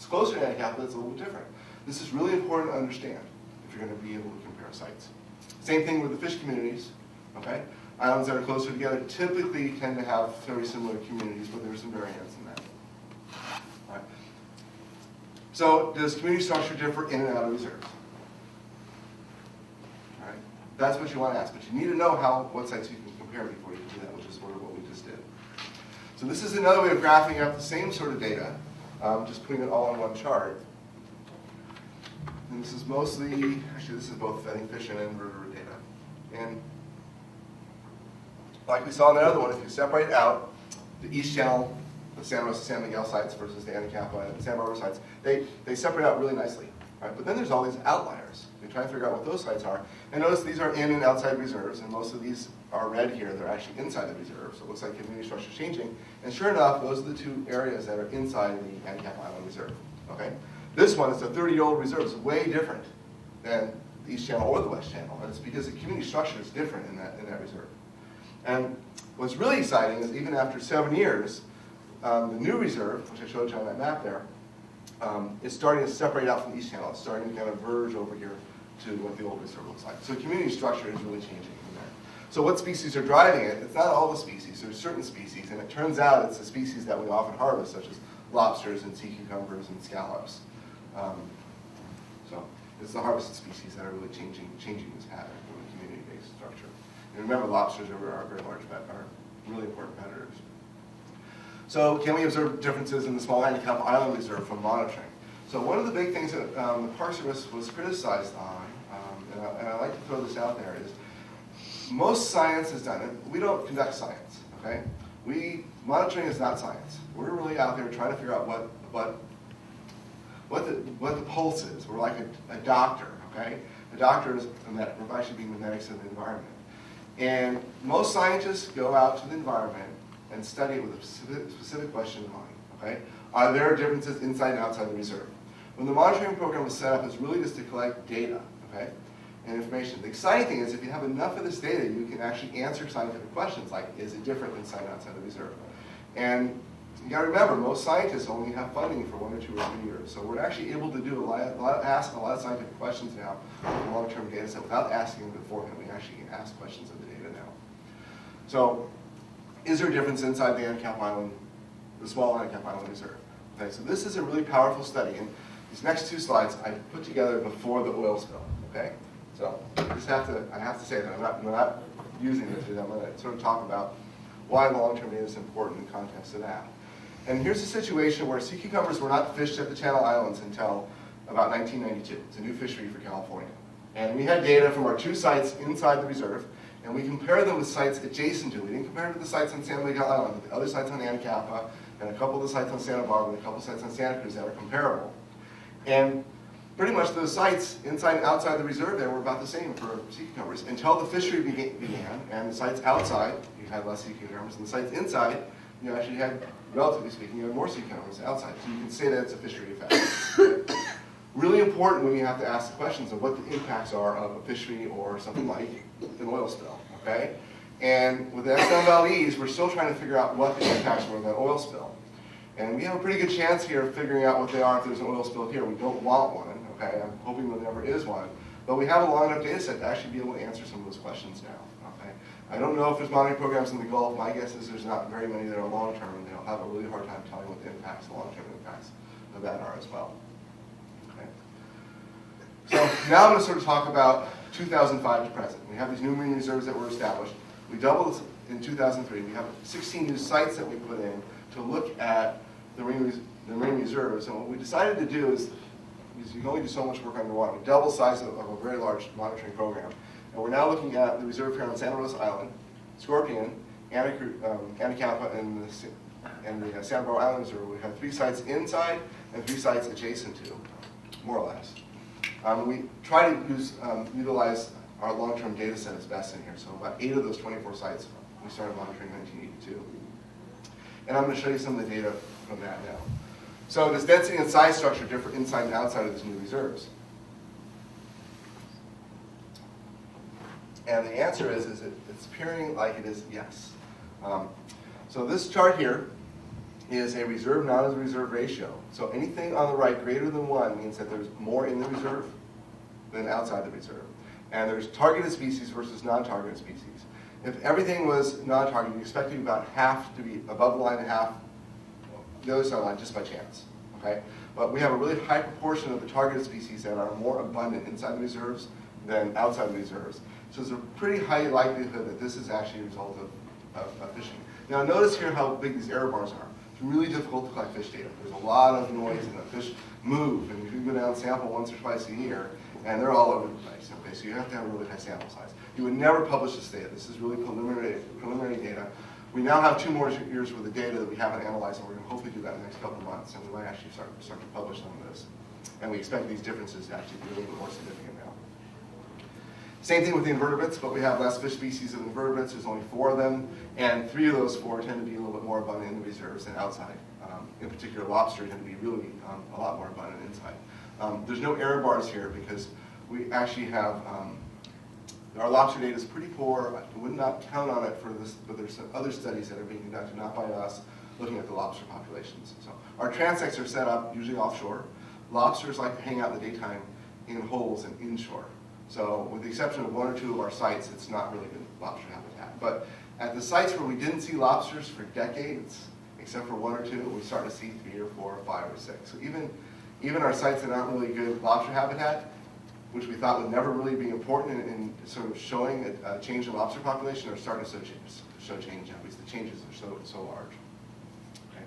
closer to Anacapa, it's a little bit different. This is really important to understand if you're going to be able to compare sites. Same thing with the fish communities, okay? Islands that are closer together typically tend to have very similar communities, but there's some variance in that. All right. So does community structure differ in and out of reserves? All right. That's what you want to ask, but you need to know what sites you can compare before you can do that, which is sort of what we just did. So this is another way of graphing up the same sort of data, just putting it all on one chart. And this is mostly, actually this is both feeding fish and invertebrate data. And like we saw in the other one, if you separate out the East Channel, the Santa Rosa, San Miguel sites versus the Anacapa and San Barbara sites, they separate out really nicely. Right? But then there's all these outliers. We try to figure out what those sites are. And notice these are in and outside reserves, and most of these are red here. They're actually inside the reserve, so it looks like community structure is changing. And sure enough, those are the two areas that are inside the Anacapa Island Reserve. Okay? This one is a 30-year-old reserve. It's way different than the East Channel or the West Channel. And it's because the community structure is different in that reserve. And what's really exciting is even after 7 years, the new reserve, which I showed you on that map there, is starting to separate out from the East Channel. It's starting to kind of verge over here to what the old reserve looks like. So community structure is really changing in there. So what species are driving it? It's not all the species. There's certain species, and it turns out it's the species that we often harvest, such as lobsters and sea cucumbers and scallops. So it's the harvested species that are really changing this pattern from a community-based structure. And remember, lobsters are very large, are really important predators. So can we observe differences in the small Anacapa Island Reserve from monitoring? So one of the big things that the Park Service was criticized on, and I like to throw this out there, is most science is done, and we don't conduct science, okay? Monitoring is not science. We're really out there trying to figure out what the pulse is. We're like a doctor, okay? A doctor is a medic. We're actually being the medics of the environment. And most scientists go out to the environment and study it with a specific question in mind, okay? Are there differences inside and outside the reserve? When the monitoring program was set up, it's really just to collect data, okay, and information. The exciting thing is if you have enough of this data, you can actually answer scientific questions like, is it different inside and outside the reserve? And you got to remember, most scientists only have funding for 1 or 2 or 3 years. So we're actually able to do ask a lot of scientific questions now with a long-term data set without asking them beforehand. We actually can ask questions of the data now. So is there a difference inside the Anacapa Island, the small Anacapa Island Reserve? Okay, so this is a really powerful study. And these next 2 slides I put together before the oil spill. Okay, so I have to say that I'm not using it today. I'm going to sort of talk about why long-term data is important in the context of that. And here's a situation where sea cucumbers were not fished at the Channel Islands until about 1992. It's a new fishery for California. And we had data from our 2 sites inside the reserve, and we compared them with sites adjacent to it. We didn't compare it to the sites on San Miguel Island, but the other sites on Anacapa, and a couple of the sites on Santa Barbara, and a couple of sites on Santa Cruz that are comparable. And pretty much those sites inside and outside the reserve there were about the same for sea cucumbers until the fishery began, and the sites outside, you had less sea cucumbers, and the sites inside, you actually had, relatively speaking, you had more sea cucumbers outside. So you can say that it's a fishery effect. Really important when you have to ask the questions of what the impacts are of a fishery or something like an oil spill, okay? And with the Exxon Valdez, we're still trying to figure out what the impacts were of that oil spill. And we have a pretty good chance here of figuring out what they are if there's an oil spill here. We don't want one, okay? I'm hoping there never is one. But we have a long enough data set to actually be able to answer some of those questions now, okay? I don't know if there's monitoring programs in the Gulf. My guess is there's not very many that are long-term, and they'll have a really hard time telling what the impacts, the long-term impacts of that are as well. Okay? So now I'm going to sort of talk about 2005 to present. We have these new marine reserves that were established. We doubled in 2003. We have 16 new sites that we put in to look at the marine reserves. And what we decided to do is, because you can only do so much work underwater, we double the size of a very large monitoring program. And we're now looking at the reserve here on Santa Rosa Island, Scorpion, Anacapa, and the Santa Barbara Island Reserve. We have 3 sites inside and 3 sites adjacent to, more or less. We try to utilize our long-term data set as best in here. So about 8 of those 24 sites we started monitoring in 1982. And I'm going to show you some of the data from that now. So does density and size structure differ inside and outside of these new reserves? And the answer is it's appearing like it is yes. So this chart here is a reserve non-reserve ratio. So anything on the right greater than 1 means that there's more in the reserve than outside the reserve. And there's targeted species versus non-targeted species. If everything was non-targeted, you expect to be about half to be above the line and half the other side of the line just by chance. Okay? But we have a really high proportion of the targeted species that are more abundant inside the reserves than outside the reserves. So there's a pretty high likelihood that this is actually a result of fishing. Now notice here how big these error bars are. It's really difficult to collect fish data. There's a lot of noise and the fish move, and you can go down and sample once or twice a year, and they're all over the place. Okay, so you have to have a really high sample size. You would never publish this data. This is really preliminary data. We now have 2 more years worth of data that we haven't analyzed, and we're going to hopefully do that in the next couple of months, and we might actually start to publish some of this. And we expect these differences to actually be a little bit more significant now. Same thing with the invertebrates, but we have less fish species of invertebrates. There's only 4 of them, and 3 of those 4 tend to be a little bit more abundant in the reserves than outside. In particular, lobster tend to be really a lot more abundant inside. There's no error bars here because we actually have, our lobster data is pretty poor. I would not count on it for this, but there's some other studies that are being conducted, not by us, looking at the lobster populations. So our transects are set up usually offshore. Lobsters like to hang out in the daytime in holes and inshore. So with the exception of 1 or 2 of our sites, it's not really good lobster habitat. But at the sites where we didn't see lobsters for decades, except for 1 or 2, we start to see 3 or 4 or 5 or 6. So even our sites that aren't really good lobster habitat, which we thought would never really be important in sort of showing a change in lobster population, are starting to show change. At least the changes are so large. Okay.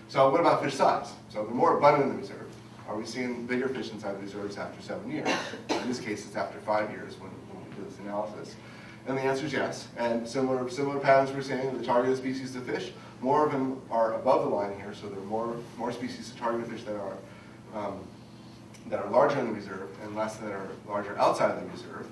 So what about fish size? So they're more abundant in the reserve. Are we seeing bigger fish inside the reserves after 7 years? In this case, it's after 5 years when we do this analysis. And the answer is yes. And similar patterns we're seeing in the targeted species of fish. More of them are above the line here, so there are more species of targeted fish that are larger in the reserve and less that are larger outside of the reserve.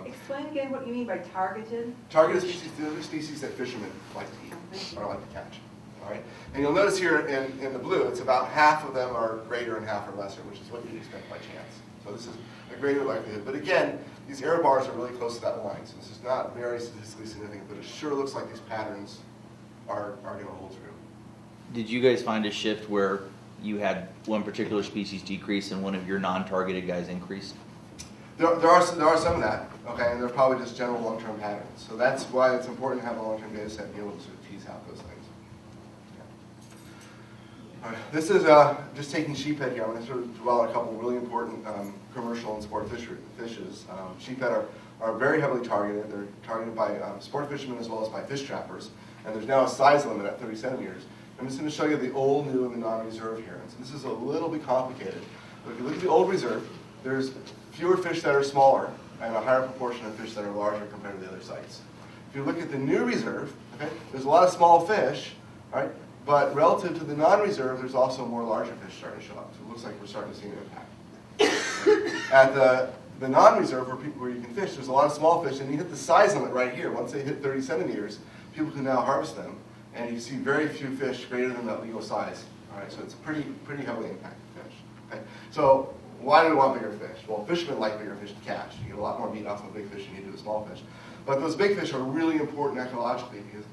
Explain again what you mean by targeted. Targeted species, these are species that fishermen like to eat or like to catch. All right? And you'll notice here in the blue, it's about half of them are greater and half are lesser, which is what you'd expect by chance. So this is a greater likelihood. But again, these error bars are really close to that line, so this is not very statistically significant, but it sure looks like these patterns are going to hold true. Did you guys find a shift where you had one particular species decrease and one of your non-targeted guys increase? There are some of that, okay, and they're probably just general long-term patterns. So that's why it's important to have a long-term data set and be able to sort of tease out those things. All right. This is just taking sheephead here. I'm going to sort of dwell on a couple of really important commercial and sport fishes. Sheephead are very heavily targeted. They're targeted by sport fishermen as well as by fish trappers. And there's now a size limit at 30 centimeters. I'm just going to show you the old, new, and the non-reserve here. And so this is a little bit complicated. But if you look at the old reserve, there's fewer fish that are smaller and a higher proportion of fish that are larger compared to the other sites. If you look at the new reserve, okay, there's a lot of small fish, right? But relative to the non-reserve, there's also more larger fish starting to show up. So it looks like we're starting to see an impact. At the non-reserve, where you can fish, there's a lot of small fish, and you hit the size limit right here. Once they hit 30 centimeters, people can now harvest them, and you see very few fish greater than that legal size. All right, so it's a pretty heavily impacted fish. Okay? So why do we want bigger fish? Well, fishermen like bigger fish to catch. You get a lot more meat off of a big fish than you do a small fish. But those big fish are really important ecologically because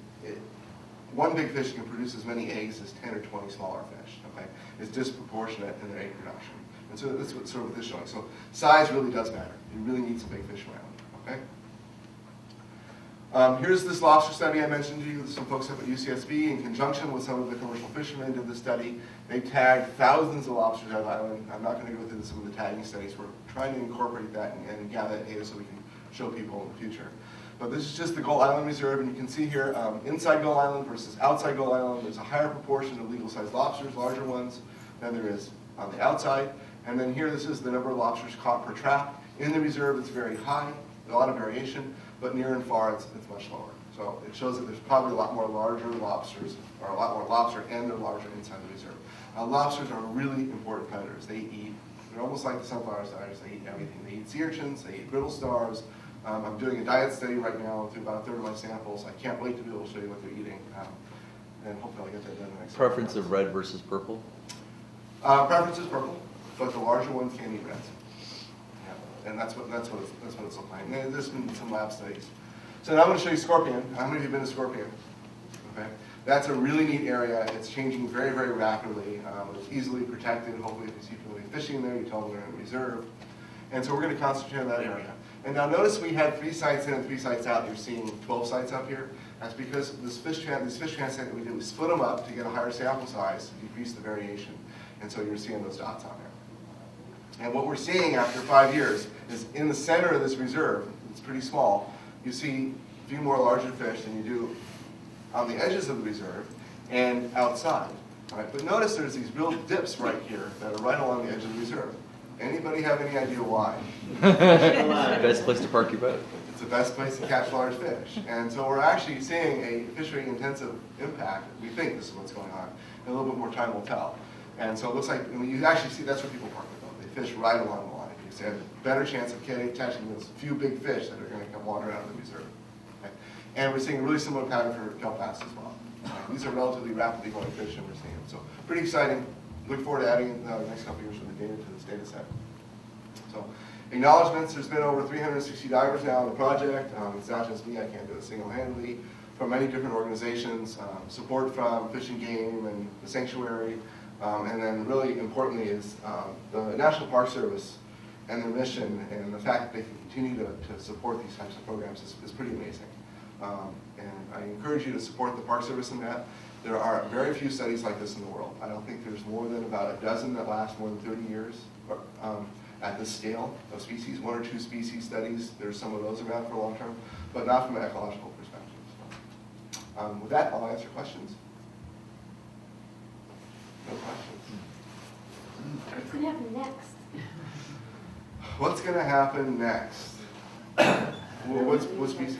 one big fish can produce as many eggs as 10 or 20 smaller fish. Okay? It's disproportionate in their egg production. And so that's what sort of this is showing. So size really does matter. You really need some big fish around. Okay? Here's this lobster study I mentioned to you. Some folks up at UCSB, in conjunction with some of the commercial fishermen, did the study. They tagged thousands of lobsters out of island. I'm not going to go through some of the tagging studies. We're trying to incorporate that and gather that data so we can show people in the future. But this is just the Gull Island Reserve, and you can see here, inside Gull Island versus outside Gull Island, there's a higher proportion of legal-sized lobsters, larger ones, than there is on the outside. And then here, this is the number of lobsters caught per trap. In the reserve, it's very high, a lot of variation, but near and far, it's much lower. So it shows that there's probably a lot more larger lobsters, or a lot more lobster, and they're larger inside the reserve. Lobsters are really important predators. They're almost like the sunflower stars. They eat everything. They eat sea urchins, they eat brittle stars. I'm doing a diet study right now through about a third of my samples. I can't wait to be able to show you what they're eating, and hopefully I'll get that done in the next Preference of red versus purple? Preference is purple, but the larger ones can eat reds. Yeah, and that's what it's looking like. And there's been some lab studies. So now I'm going to show you scorpion. How many of you have been to scorpion? Okay, that's a really neat area. It's changing very, very rapidly. It's easily protected. Hopefully, if you see people fishing there, you tell them they're in a reserve. And so we're going to concentrate on that area. And now notice we had 3 sites in and 3 sites out. You're seeing 12 sites up here. That's because these fish transect that we did, we split them up to get a higher sample size to decrease the variation. And so you're seeing those dots on there. And what we're seeing after 5 years is in the center of this reserve, it's pretty small, you see a few more larger fish than you do on the edges of the reserve and outside. Right? But notice there's these real dips right here that are right along the edge of the reserve. Anybody have any idea why? Best place to park your boat. It's the best place to catch large fish. And so we're actually seeing a fishery intensive impact. We think this is what's going on. And a little bit more time will tell. And so it looks like, you actually see that's where people park their boat. They fish right along the line because they have a better chance of catching those few big fish that are going to come wander out of the reserve. Okay? And we're seeing a really similar pattern for kelp bass as well. These are relatively rapidly growing fish and we're seeing them. So pretty exciting. Look forward to adding the next couple of years of the data to this data set. So acknowledgements, there's been over 360 divers now on the project. It's not just me, I can't do it single-handedly. From many different organizations, support from Fish and Game and the Sanctuary, and then really importantly is the National Park Service and their mission and the fact that they can continue to support these types of programs is pretty amazing. And I encourage you to support the Park Service in that. There are very few studies like this in the world. I don't think there's more than about a dozen that last more than 30 years at this scale of species. 1 or 2 species studies, there's some of those around for a long term, but not from an ecological perspective. So, with that, I'll answer questions. No questions. What's going to happen next? What's going to happen next? What species?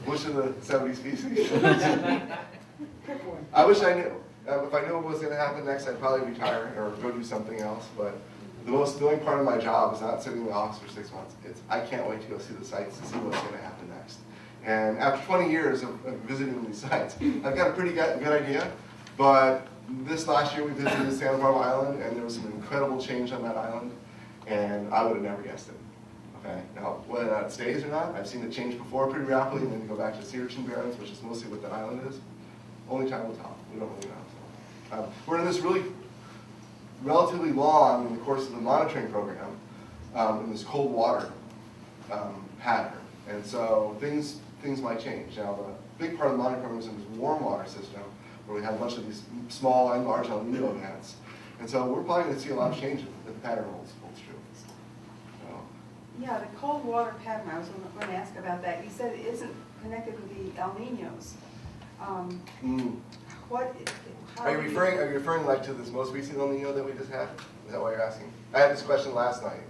Which of the 70 species? I wish I knew. If I knew what was going to happen next, I'd probably retire or go do something else. But the most annoying part of my job is not sitting in the office for 6 months. I can't wait to go see the sites to see what's going to happen next. And after 20 years of visiting these sites, I've got a pretty good idea. But this last year we visited Santa Barbara Island, and there was some incredible change on that island, and I would have never guessed it. Okay. Now, whether or not it stays or not, I've seen it change before pretty rapidly, and then go back to sea urchin barrens, which is mostly what that island is. Only time will tell. We don't really know. So, we're in this really relatively long, in the course of the monitoring program, in this cold water pattern. And so things might change. Now, the big part of the monitoring program is in this warm water system, where we had a bunch of these small and large El Nino events. And so we're probably going to see a lot of changes if the pattern holds true. So, Yeah, the cold water pattern, I was going to ask about that. You said it isn't connected with the El Ninos. What? How Are you referring like to this most recent El Nino that we just had? Is that why you're asking? I had this question last night.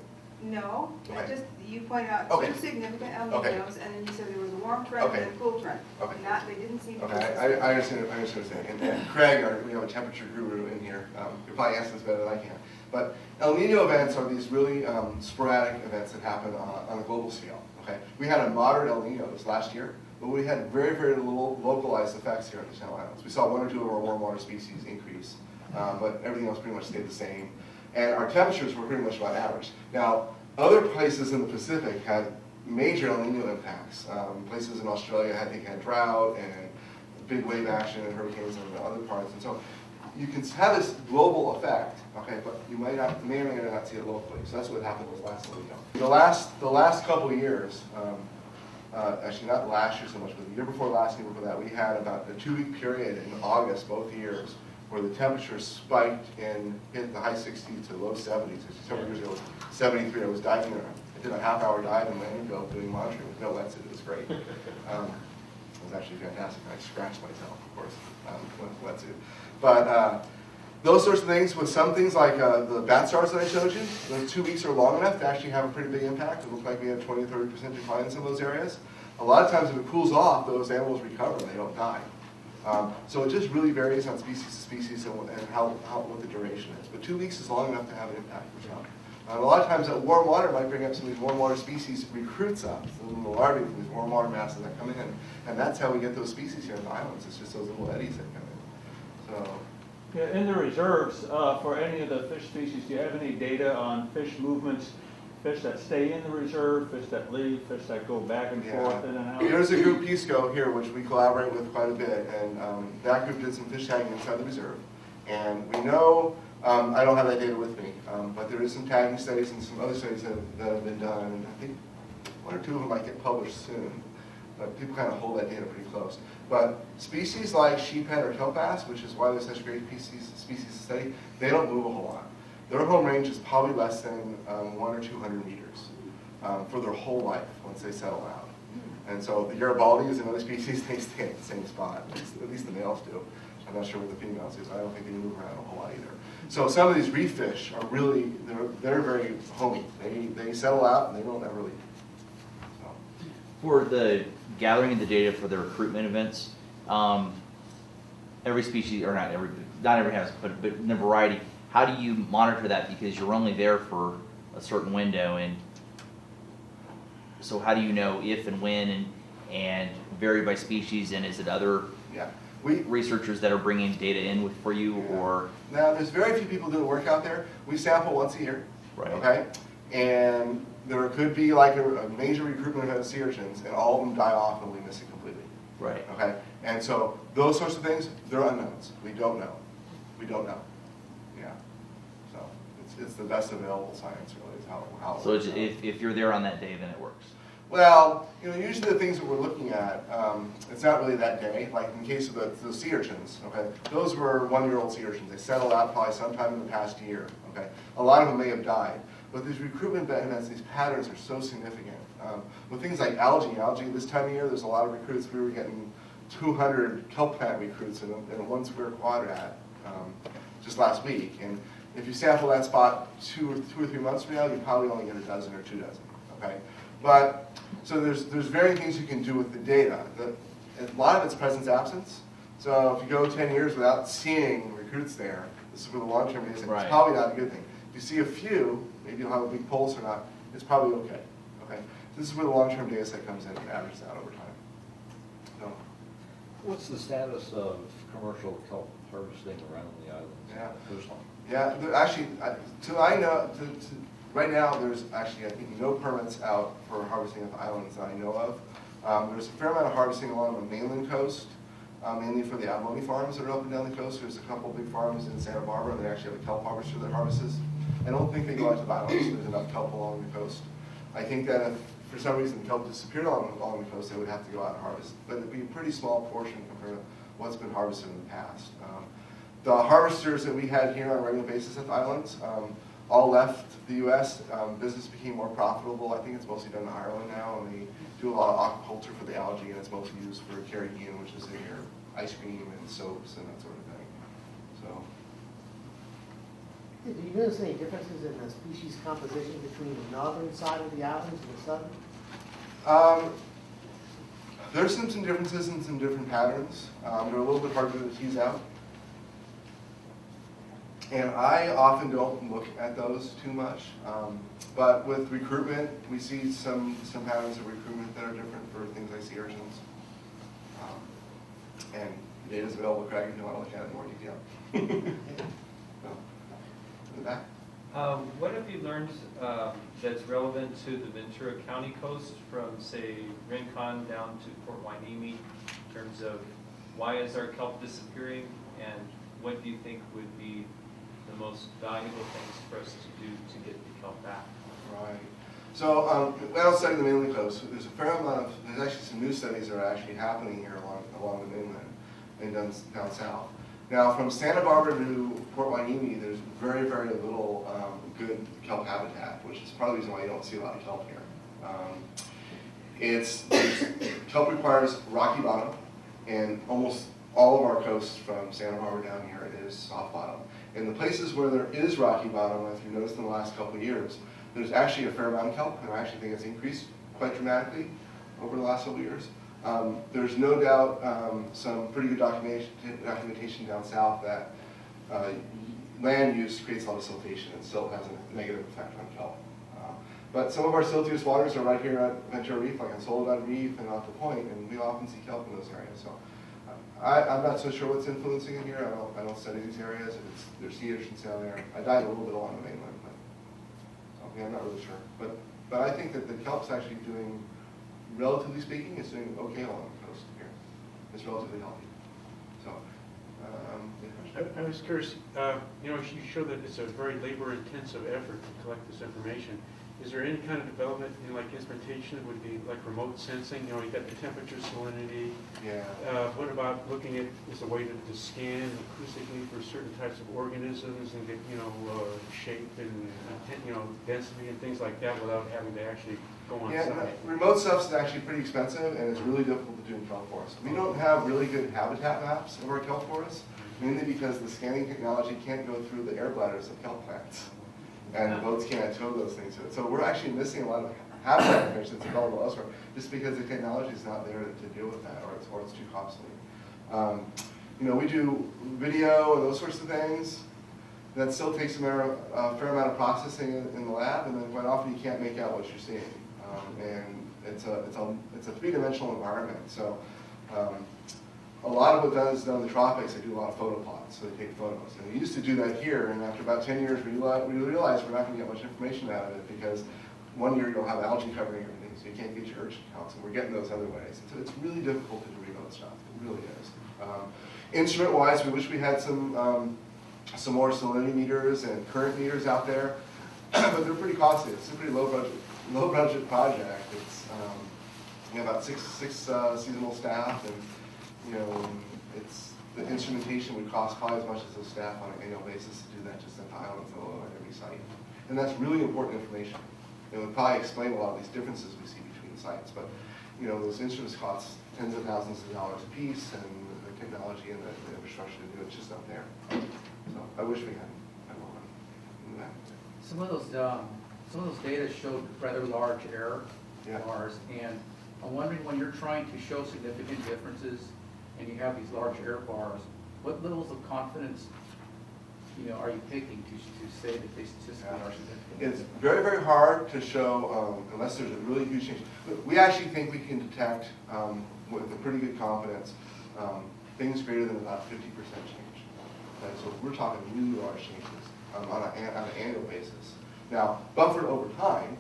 No, Okay. you point out Okay. two significant El Okay. Ninos, and then you said there was a warm trend Okay. and a cool trend. Okay. They didn't seem to be Okay, consistent. I understand what you're saying. And Craig, we have a temperature guru in here. You'll probably answer this better than I can. But El Nino events are these really sporadic events that happen on a global scale. Okay, we had a moderate El Ninos last year, but we had very, very little localized effects here in the Channel Islands. We saw one or two of our warm water species increase, but everything else pretty much stayed the same. And our temperatures were pretty much about average. Now, other places in the Pacific had major El Nino impacts. Places in Australia had drought and big wave action and hurricanes in other parts. And so you can have this global effect, okay, but you may or may not see it locally. So that's what happened with last El Nino. The last couple of years, actually not last year so much, but the year before last, year before that, we had about a 2-week period in August both years where the temperatures spiked and hit the high 60s to low 70s. Several years ago, it was 73. I was diving there. I did a half-hour dive in Lango doing monitoring with no wetsuit. It was great. It was actually fantastic. I scratched myself, of course, with wetsuit. But those sorts of things, with some things like the bat stars that I showed you, those 2 weeks are long enough to actually have a pretty big impact. It looked like we had 20 to 30% decline in some of those areas. A lot of times if it cools off, those animals recover and they don't die. So it just really varies on species to species and what the duration is. But 2 weeks is long enough to have an impact for some. A lot of times that warm water might bring up some of these warm water species, recruits up, the little larvae from these warm water masses that come in. And that's how we get those species here in the islands. It's just those little eddies that come in. So. Yeah, in the reserves, for any of the fish species, do you have any data on fish movements, fish that stay in the reserve, fish that leave, fish that go back and forth in and out? There's a group, PISCO, here, which we collaborate with quite a bit, and that group did some fish tagging inside the reserve. And we know, I don't have that data with me, but there is some tagging studies and some other studies that have been done, and I think 1 or 2 of them might get published soon. But people kind of hold that data pretty close. But species like sheephead or kelp bass, which is why they're such great species to study, they don't move a whole lot. Their home range is probably less than 100 or 200 meters for their whole life once they settle out. And so the Garibaldi is another species, they stay at the same spot. At least the males do. I'm not sure what the females do, but I don't think they move around a whole lot either. So some of these reef fish are really, they're very homey. They settle out and they don't ever leave. So. For the gathering of the data for the recruitment events, every species, or not every has, but in a variety, how do you monitor that? Because you're only there for a certain window, and so how do you know if and when and vary by species, and is it other researchers that are bringing data in for you, or? Now, there's very few people doing work out there. We sample once a year, right? Okay, and there could be like a major recruitment event of sea urchins, and all of them die off and we miss it completely. Right. Okay, and so those sorts of things, they're unknowns. We don't know. We don't know. Yeah. So it's the best available science, really, is how. So if you're there on that day, then it works. Well, usually the things that we're looking at, it's not really that day. Like in the case of the sea urchins, okay, those were 1-year-old sea urchins. They settled out probably sometime in the past year. Okay, a lot of them may have died. But these recruitment events, these patterns are so significant. With things like algae this time of year, there's a lot of recruits. We were getting 200 kelp plant recruits in a 1 square quadrat just last week. And if you sample that spot 2 or 3 months from now, you probably only get a dozen or 2 dozen. Okay, but so there's varying things you can do with the data. A lot of it's presence-absence. So if you go 10 years without seeing recruits there, this is where the long-term data is. It's probably not a good thing. If you see a few, maybe you'll have a big pulse or not, it's probably okay. Okay, so this is where the long-term data set comes in and averages out over time. So. What's the status of commercial kelp harvesting around the islands? Yeah, actually, I know, right now there's actually, I think, no permits out for harvesting at the islands that I know of. There's a fair amount of harvesting along the mainland coast, mainly for the abalone farms that are up and down the coast. There's a couple big farms in Santa Barbara, and they actually have a kelp harvester that harvests. I don't think they go out to the islands. There's enough kelp along the coast. I think that if for some reason kelp disappeared along the coast, they would have to go out and harvest. But it'd be a pretty small portion compared to what's been harvested in the past. The harvesters that we had here on a regular basis at the islands all left the U.S. Business became more profitable. I think it's mostly done in Ireland now, and they do a lot of aquaculture for the algae, and it's mostly used for carrageenan, which is in your ice cream and soaps and that sort of thing. So. Do you notice any differences in the species composition between the northern side of the islands and the southern? There's some differences and some different patterns. They're a little bit harder to tease out. And I often don't look at those too much. But with recruitment, we see some patterns of recruitment that are different for things like sea urchins. And data is available, Craig, if you want to look at it in more detail. So, in the back. What have you learned that's relevant to the Ventura County coast from, say, Rincon down to Port Hueneme in terms of why is our kelp disappearing, and what do you think would be the most valuable things for us to do to get the kelp back? Right. So we don't study the mainland coast. There's a fair amount of, there's actually some new studies that are actually happening here along the mainland and down south. Now, from Santa Barbara to Port Hueneme, there's very, very little good kelp habitat, which is part of the reason why you don't see a lot of kelp here. Kelp requires rocky bottom, and almost all of our coast from Santa Barbara down here is soft bottom. In the places where there is rocky bottom, if you've noticed in the last couple of years, there's actually a fair amount of kelp, and I actually think it's increased quite dramatically over the last couple of years. There's no doubt some pretty good documentation down south that land use creates a lot of siltation, and silt has a negative effect on kelp. But some of our siltiest waters are right here at Ventura Reef, like on Soledad Reef and off the point, and we often see kelp in those areas. So I'm not so sure what's influencing it here. I don't study these areas. There's sea urchins down there. I dive a little bit along the mainland, but so, yeah, I'm not really sure. But I think that the kelp's actually doing, relatively speaking, it's doing okay along the coast here. It's relatively healthy. So, I was curious, you show that it's a very labor-intensive effort to collect this information. Is there any kind of development in like instrumentation that would be like remote sensing? You got the temperature, salinity. Yeah. What about looking at as a way to scan acoustically for certain types of organisms and get shape and density and things like that without having to actually go on site? Remote stuff is actually pretty expensive, and it's really difficult to do in kelp forests. We don't have really good habitat maps of our kelp forests, mainly because the scanning technology can't go through the air bladders of kelp plants. And the boats can't tow those things to it. So we're actually missing a lot of habitat information that's available elsewhere, just because the technology is not there to deal with that, or it's too costly. We do video and those sorts of things. That still takes a fair amount of processing in the lab, and then quite often you can't make out what you're seeing. And it's a three-dimensional environment. So a lot of what is done in the tropics, they do a lot of photo plots, so they take photos. And we used to do that here, and after about 10 years, we realized we're not going to get much information out of it, because one year you'll have algae covering everything, so you can't get your urchin counts, and we're getting those other ways. So it's really difficult to do remote stuff. It really is. Instrument-wise, we wish we had some more salinity meters and current meters out there, but they're pretty costly. It's a pretty low budget project. It's we have about six seasonal staff, and the instrumentation would cost probably as much as the staff on an annual basis to do that just at the islands alone at every site. And that's really important information. It would probably explain a lot of these differences we see between sites, but those instruments cost tens of thousands of dollars a piece, and the technology and the infrastructure to do it's just not there. So I wish we had more in that. Some of those data showed rather large error bars, and I'm wondering, when you're trying to show significant differences and you have these large error bars, what levels of confidence are you picking to say that they statistically are significant? It's very, very hard to show unless there's a really huge change. We actually think we can detect with a pretty good confidence things greater than about 50% change. Okay, so we're talking really large changes on an annual basis. Now, buffered over time,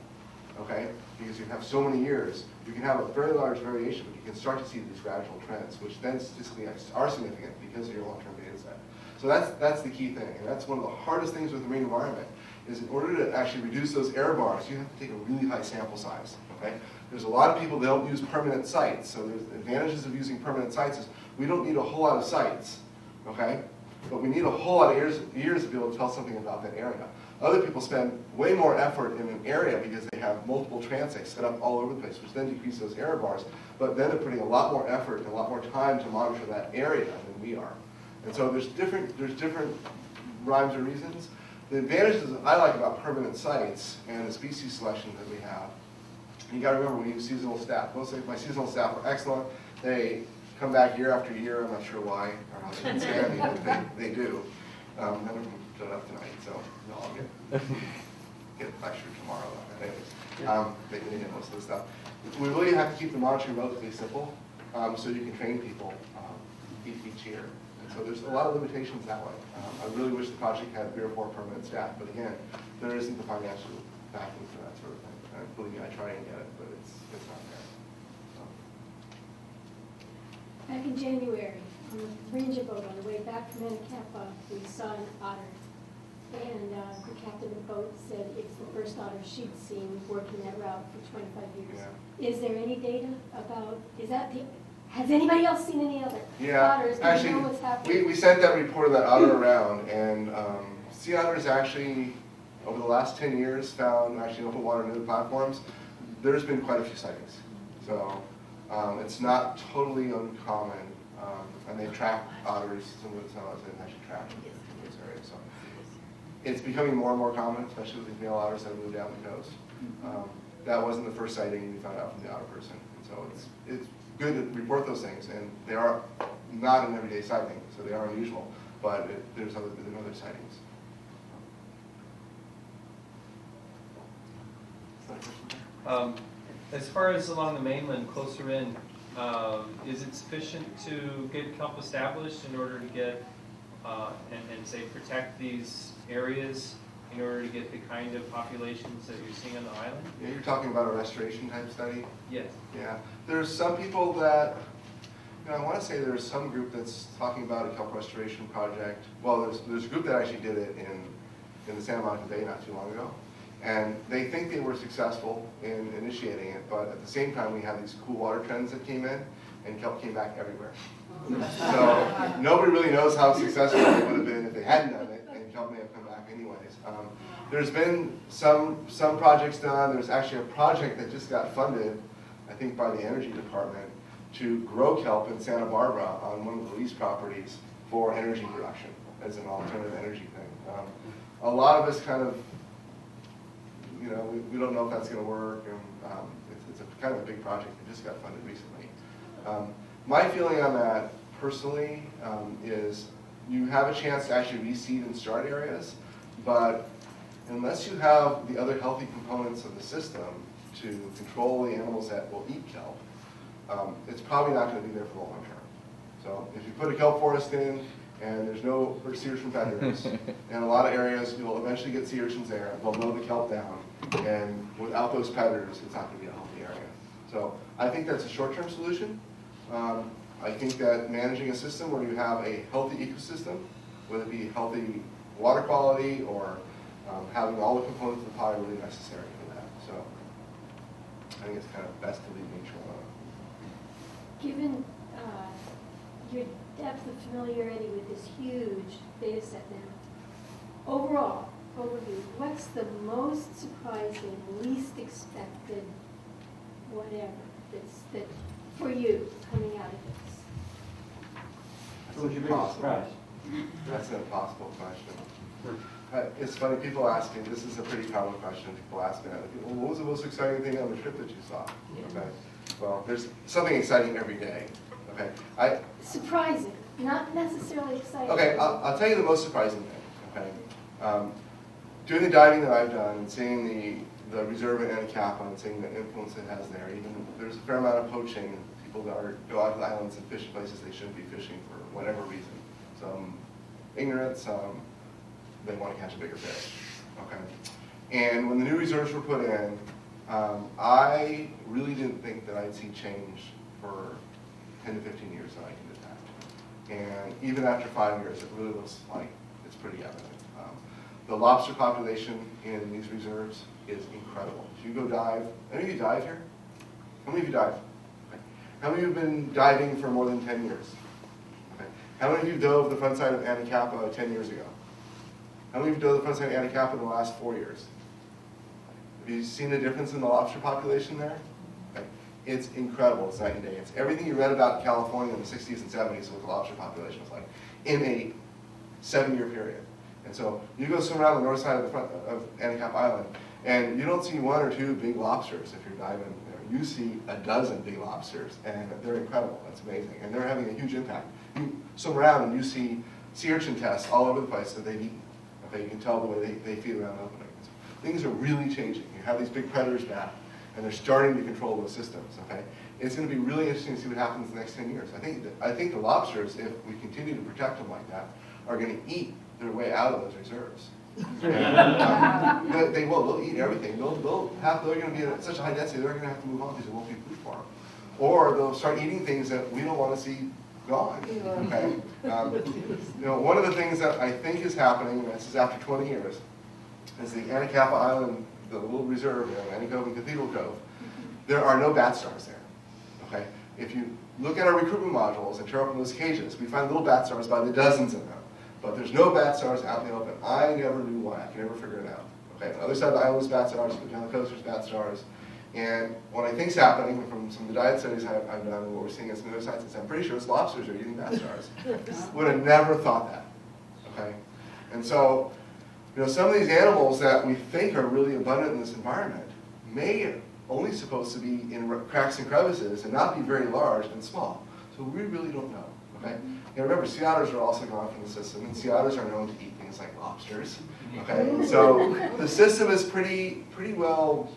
okay, because you have so many years, you can have a very large variation, but you can start to see these gradual trends, which then statistically are significant because of your long-term data set. So that's the key thing, and that's one of the hardest things with the marine environment, is in order to actually reduce those error bars, you have to take a really high sample size, okay? There's a lot of people that don't use permanent sites. So there's advantages of using permanent sites is we don't need a whole lot of sites, okay? But we need a whole lot of years to be able to tell something about that area. Other people spend way more effort in an area because they have multiple transects set up all over the place, which then decrease those error bars. But then they're putting a lot more effort and a lot more time to monitor that area than we are. And so there's different rhymes or reasons. The advantages that I like about permanent sites and the species selection that we have, you got to remember we use seasonal staff. Most of my seasonal staff are excellent. They come back year after year. I'm not sure why or how they can stand me, but they do. None of them showed up tonight, so I'll get lectured tomorrow. Anyways, they get most of the stuff. We really have to keep the monitoring relatively simple, so you can train people each year. And so there's a lot of limitations that way. I really wish the project had 3 or 4 permanent staff, but again, there isn't the financial backing for that sort of thing. And believe me, I try and get it, but it's not there. So. Back in January, on the Ranger boat on the way back from Anacapa, we saw an otter. And the captain of the boat said it's the first otter she'd seen working that route for 25 years. Yeah. Is there any data about, has anybody else seen any other otters? Do Actually, you know what's happening? we sent that report of that otter around, and sea otters actually, over the last 10 years, found actually open water near the platforms. There's been quite a few sightings. So it's not totally uncommon. And they track otters, some of the others they actually track in those areas. So it's becoming more and more common, especially with the male otters that have moved down the coast. That wasn't the first sighting we found out from the otter person. And so it's good to report those things, and they are not an everyday sighting, so they are unusual, but there's other sightings. As far as along the mainland, closer in, is it sufficient to get kelp established in order to get and say protect these areas in order to get the kind of populations that you're seeing on the island? Yeah, you're talking about a restoration type study? Yes. Yeah. There's some people that, I want to say there's some group that's talking about a kelp restoration project. Well, there's a group that actually did it in the Santa Monica Bay not too long ago. And they think they were successful in initiating it, but at the same time we had these cool water trends that came in, and kelp came back everywhere. So nobody really knows how successful it would have been if they hadn't done it, and kelp may have come back anyways. There's been some projects done. There's actually a project that just got funded, I think by the Energy Department, to grow kelp in Santa Barbara on one of the lease properties for energy production as an alternative energy thing. A lot of us kind of, we don't know if that's going to work, and it's a kind of a big project that just got funded recently. My feeling on that, personally, is you have a chance to actually reseed and start areas, but unless you have the other healthy components of the system to control the animals that will eat kelp, it's probably not going to be there for the long term. So if you put a kelp forest in, and there's no sea urchin predators, in a lot of areas you'll eventually get sea urchins there, they'll mow the kelp down, and without those predators, it's not going to be a healthy area. So I think that's a short-term solution. I think that managing a system where you have a healthy ecosystem, whether it be healthy water quality or having all the components of the pie are really necessary for that. So I think it's kind of best to leave nature alone. Given your depth of familiarity with this huge data set now, overall, overview, what's the most surprising, least expected, whatever, that for you coming out of this? What was your biggest surprise? That's an impossible question. It's funny, people ask me, this is a pretty common question, people ask me, well, what was the most exciting thing on the trip that you saw? Okay. Well, there's something exciting every day. Okay. Surprising, not necessarily exciting. Okay, I'll tell you the most surprising thing. Okay. Doing the diving that I've done and seeing the reserve at Anacapa and seeing the influence it has there, even there's a fair amount of poaching. People that go out to the islands and fish places they shouldn't be fishing for whatever reason. Some ignorance, they want to catch a bigger fish. Okay. And when the new reserves were put in, I really didn't think that I'd see change for 10 to 15 years that I can detect. And even after 5 years, it really looks like it's pretty evident. The lobster population in these reserves is incredible. If you go dive, any of you dive here? How many of you dive? Okay. How many of you have been diving for more than 10 years? Okay. How many of you dove the front side of Anacapa 10 years ago? How many of you dove the front side of Anacapa in the last 4 years? Have you seen a difference in the lobster population there? Okay. It's incredible. It's night and day. It's everything you read about California in the 60s and 70s what the lobster population was like in a 7-year period. And so you go swim around the north side of the front of Anacapa Island, and you don't see 1 or 2 big lobsters if you're diving there. You see a dozen big lobsters, and they're incredible. That's amazing. And they're having a huge impact. You swim around and you see sea urchin tests all over the place that they've eaten. Okay, you can tell the way they feed around the opening. Things are really changing. You have these big predators back, and they're starting to control those systems. Okay, it's going to be really interesting to see what happens in the next 10 years. I think the lobsters, if we continue to protect them like that, are going to eat their way out of those reserves. And, they will. They'll eat everything. They're going to be at such a high density they're going to have to move on because there won't be food for them. Or they'll start eating things that we don't want to see gone. Okay. One of the things that I think is happening, and this is after 20 years, is the Anacapa Island, the little reserve there, Anacapa and Cathedral Cove. There are no bat stars there. Okay. If you look at our recruitment modules and tear open those cages, we find little bat stars by the dozens of them. But there's no bat stars out in the open. I never knew why. I could never figure it out. Okay, on the other side of the island is bat stars, but down the coast there's bat stars. And what I think is happening from some of the diet studies I've done, what we're seeing at some other sites, is I'm pretty sure it's lobsters are eating bat stars. Would have never thought that. Okay, and so some of these animals that we think are really abundant in this environment may only supposed to be in cracks and crevices and not be very large and small. So we really don't know. Okay. And remember, sea otters are also gone from the system, and sea otters are known to eat things like lobsters. Okay, so the system is pretty well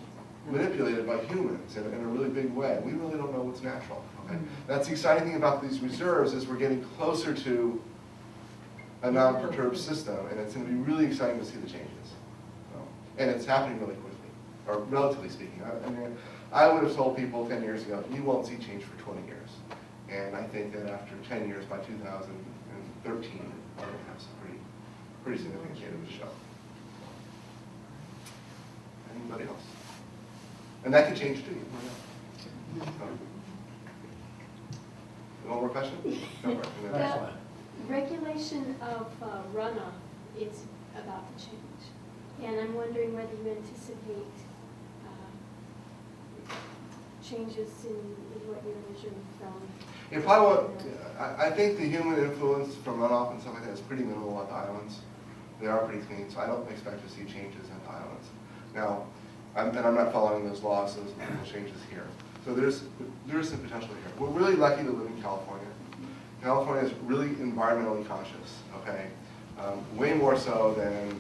manipulated by humans in a really big way. We really don't know what's natural. Okay, that's the exciting thing about these reserves is we're getting closer to a non-perturbed system, and it's going to be really exciting to see the changes. And it's happening really quickly, or relatively speaking. I would have told people 10 years ago, you won't see change for 20 years. And I think that after 10 years, by 2013, we're going to have some pretty significant data to show. Anybody else? And that could change too. One more question? The regulation of runoff is about to change. And I'm wondering whether you anticipate changes in what you're measuring from. If I think the human influence from runoff and stuff like that is pretty minimal at the islands. They are pretty clean, so I don't expect to see changes at the islands. Now, I'm not following those laws, those changes here. So there's some potential here. We're really lucky to live in California. California is really environmentally conscious, okay? Way more so than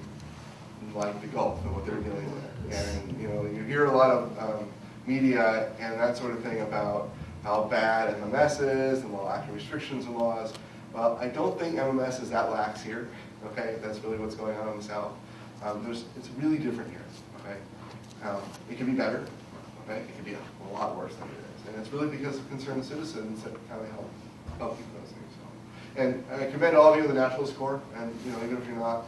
like the Gulf and what they're dealing with. And you hear a lot of media and that sort of thing about how bad MMS is and the lack of restrictions and laws. Well, I don't think MMS is that lax here. Okay, that's really what's going on in the South. It's really different here. Okay, it can be better. Okay, it can be a lot worse than it is, and it's really because of concerned citizens that kind of help keep those things going. And I commend all of you on the naturalist corps, and even if you're not,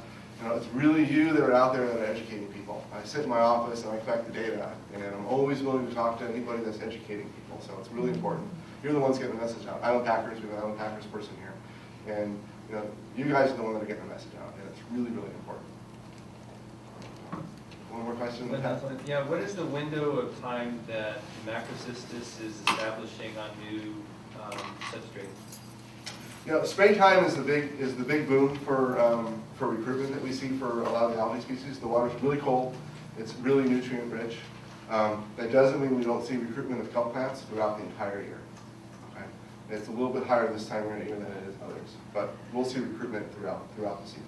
it's really you that are out there that are educating people. I sit in my office and I collect the data, and I'm always willing to talk to anybody that's educating people. So it's really important. You're the ones getting the message out. Island Packers, we have an Island Packers person here, and you guys are the ones that are getting the message out, and it's really, really important. One more question? Yeah, what is the window of time that Macrocystis is establishing on new substrates? Springtime is the big boom for recruitment that we see for a lot of the algae species. The water's really cold. It's really nutrient rich. That doesn't mean we don't see recruitment of kelp plants throughout the entire year. Okay, it's a little bit higher this time of year than it is others, but we'll see recruitment throughout the season.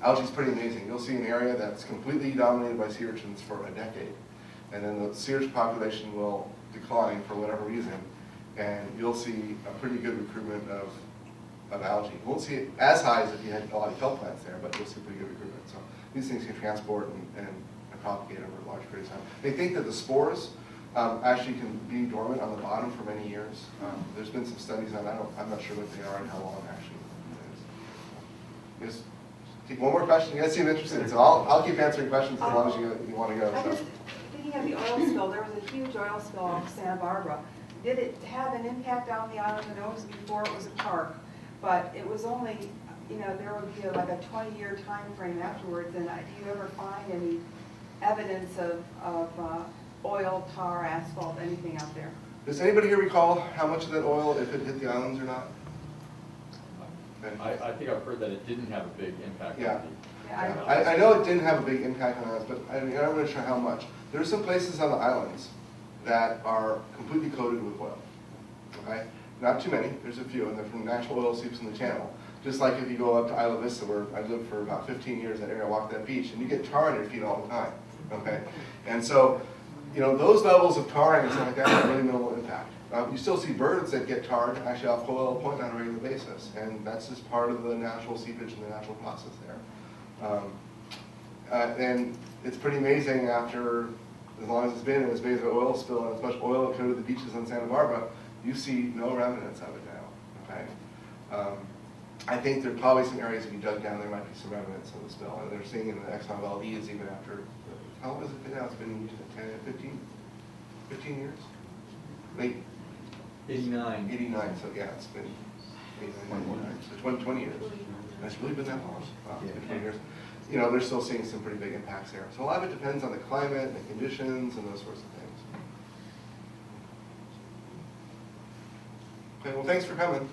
Algae is pretty amazing. You'll see an area that's completely dominated by sea urchins for a decade, and then the sea urchin population will decline for whatever reason, and you'll see a pretty good recruitment of algae. You won't see it as high as if you had a lot of kelp plants there, but you'll see pretty good recruitment. So these things can transport and propagate over large periods of time. They think that the spores actually can be dormant on the bottom for many years. There's been some studies on that. I'm not sure what they are and how long actually it is. Yes. Take one more question. You guys seem interested, so I'll keep answering questions as long as you want to go. So. looking at the oil spill, there was a huge oil spill off Santa Barbara. Did it have an impact on the island? I know it was before it was a park, but it was only, there would be like a 20-year time frame afterwards. And do you ever find any evidence of oil, tar, asphalt, anything out there? Does anybody here recall how much of that oil, if it hit the islands or not? Okay. I think I've heard that it didn't have a big impact on Yeah. Yeah, I know it didn't have a big impact on us, but I'm not really sure how much. There are some places on the islands that are completely coated with oil. Okay? Not too many, there's a few, and they're from natural oil seeps in the channel. Just like if you go up to Isla Vista, where I lived for about 15 years, that area, I walked that beach, and you get tar on your feet all the time. Okay? And so, those levels of tarring and stuff like that have really minimal impact. You still see birds that get tarred actually off Coelho Point on a regular basis, and that's just part of the natural seepage and the natural process there. And it's pretty amazing after, as long as it's been in as big as an oil spill and as much oil coated the beaches on Santa Barbara, you see no remnants of it now. Okay? I think there are probably some areas if you dug down, there might be some remnants of the spill, and they're seeing in the Exxon Valdez even after, how long has it been now? It's been 10, 15 years? Late 89. 89, so yeah, it's been 89, so 20 years. It's really been that long. Wow, it's been 20 years. They're still seeing some pretty big impacts there. So a lot of it depends on the climate and the conditions and those sorts of things. Okay, well, thanks for coming.